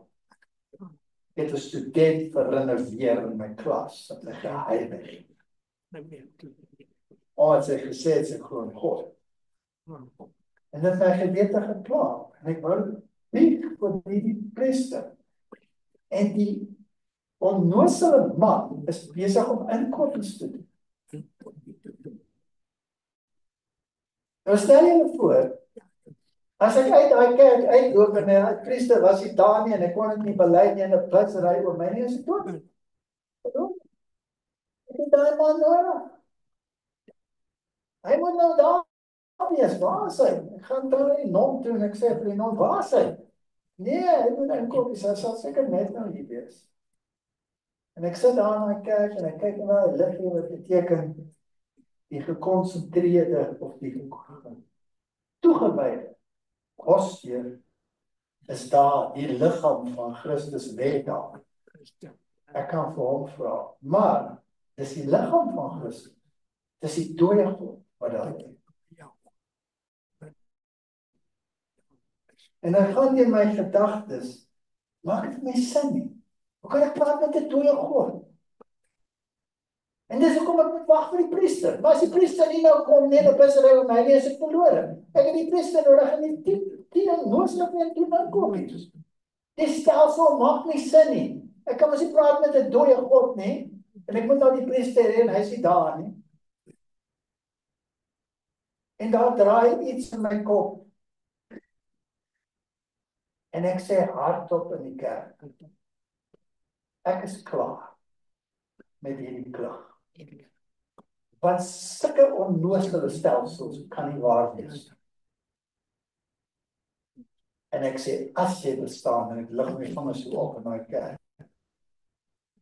Ek het 'n student verrenoveer in my klas, dat hy geheilig. Ons het gesê, het sy glo in God. En dit het my gewete geplaag. En ek wou bieg vir die priester. En die onnozele man is besig om inkopings te doen. Nou stel jy voor, as ek uit daai kerk uitloop en die priester was nie daar nie en ek kon dit nie bely nie en 'n bus ry oor my nie, is ek dood. Ek het daai man nodig. Hy moet nou daar wees, waar is hy? Ek gaan daar die non toe en ek sê vir die non, waar is hy? Nee, hy moet inkopies, hy sal seker net nou hier wees. En ek sit daar in die kerk en ek kyk na die liggie wat beteken die gekonsentreerde of die toegewyde kosheer is daar, die liggaam van Christus lê daar. Ek kan vir hom vra, maar dis die liggaam van Christus, dis die dooie God wat daar lê. En dan gaan jy my gedagtes, maak dit my sin nie. Hoe kan ek praat met 'n dooie God? En dis hoekom ek moet wag vir die priester. Maar as die priester nie nou kom nie, dan is hy my nie, is ek verlore. Ek het die priester nodig en die onnooslik weer doen dan kom nie. Die stelsel maak nie sin nie. Ek kan mos nie praat met 'n dooie God nie. En ek moet nou die priester hê en hy is nie daar nie. En daar draai iets in my kop. En ek sê hardop in die kerk. Ek is klaar met hierdie klag. Want sulke onnoosele stelsels kan nie waar wees. En ek sê, as jy bestaan, en ek lig my vingers so op in my kerk.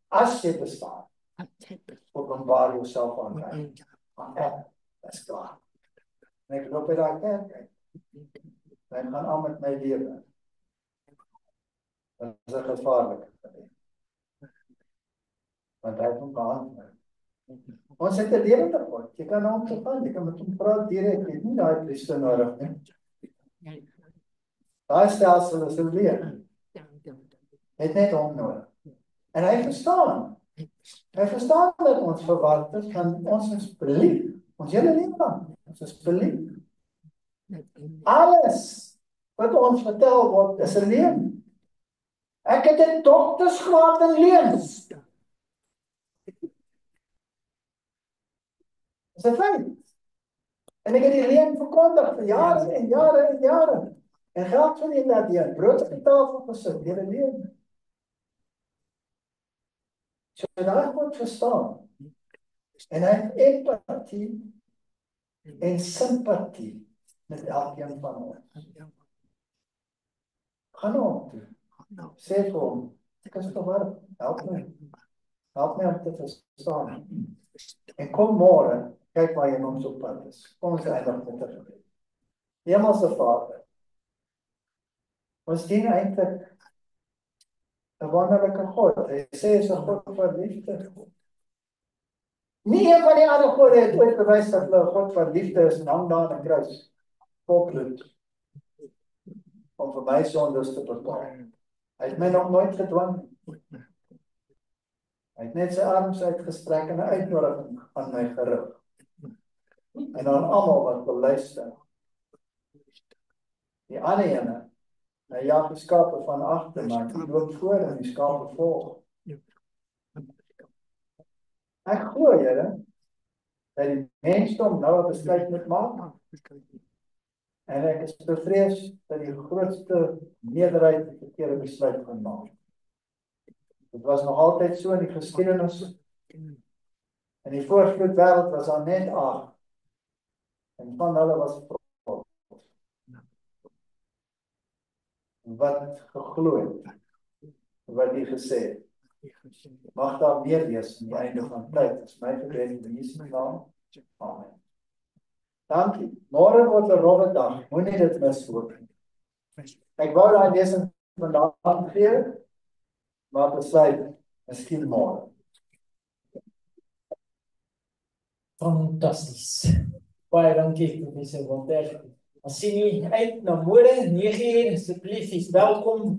As jy bestaan, openbaar jouself aan my. Want ek is klaar. En ek loop by daai kerk. En ek gaan aan met my lewe. Dat is 'n gevaarlike ding. Want hy het hom gehandel. Ons het 'n lewende God. Jy kan hom gevind, jy kan met hom praat direk, jy het nie daai priester nodig nie. Daai stelsel is leeg. Het net hom nodig. En hy verstaan. Hy verstaan dat ons verward is, van ons is verlief. Ons hele lewe lang. Ons is verlief. Alles wat ons vertel word, is 'n leuen. Ek het 'n doktersgraad in leuns. Dis 'n feit. En ek het die leuen verkondig vir jare en jare en jare. En geld verdien daardeur, brood op die tafel gesit, deur 'n leuen. So daai God verstaan. En hy het empatie en simpatie met elkeen van ons. Gaan hom toe. Sê vir hom, ek is verward, help my. Help my om te verstaan. En kom môre, kyk waar jy ons op pad is. Kom ons eindig met 'n gebed. Hemelse Vader, ons dien eintlik 'n wonderlike God. Hy sê is 'n God van liefde. Nie een van die ander gode het ooit bewys dat hulle 'n God van liefde is en hang daar aan 'n kruis. Volbloed. Om vir my sondes te betaal. Hy het my nog nooit gedwing. Hy het net sy arms uitgestrek en 'n uitnodiging aan my gerig. En aan almal wat wil luister. Die ander ene, hy jaag die skape van agter, maar die loop voor en die skape volg. Ek glo, Here, dat die mensdom nou 'n besluit moet maak. En ek is bevrees dat die grootste meerderheid die verkeerde besluit gaan maak. Dit was nog altyd so in die geskiedenis. In die voorvloedwêreld was daar net 8. En van hulle was vrot. Wat geglo het. Wat die gesê het. Mag daar meer wees aan die einde van tyd. Dis my gebed in Jesus naam. Amen. Dankie. Môre word 'n rowwe dag. Moenie dit mis word nie. Ek wou daai lesing vandag gee, maar besluit miskien môre. Fantasties. Baie dankie professor Walter. Ons sien u uit na môre 9:00 asseblief, is welkom.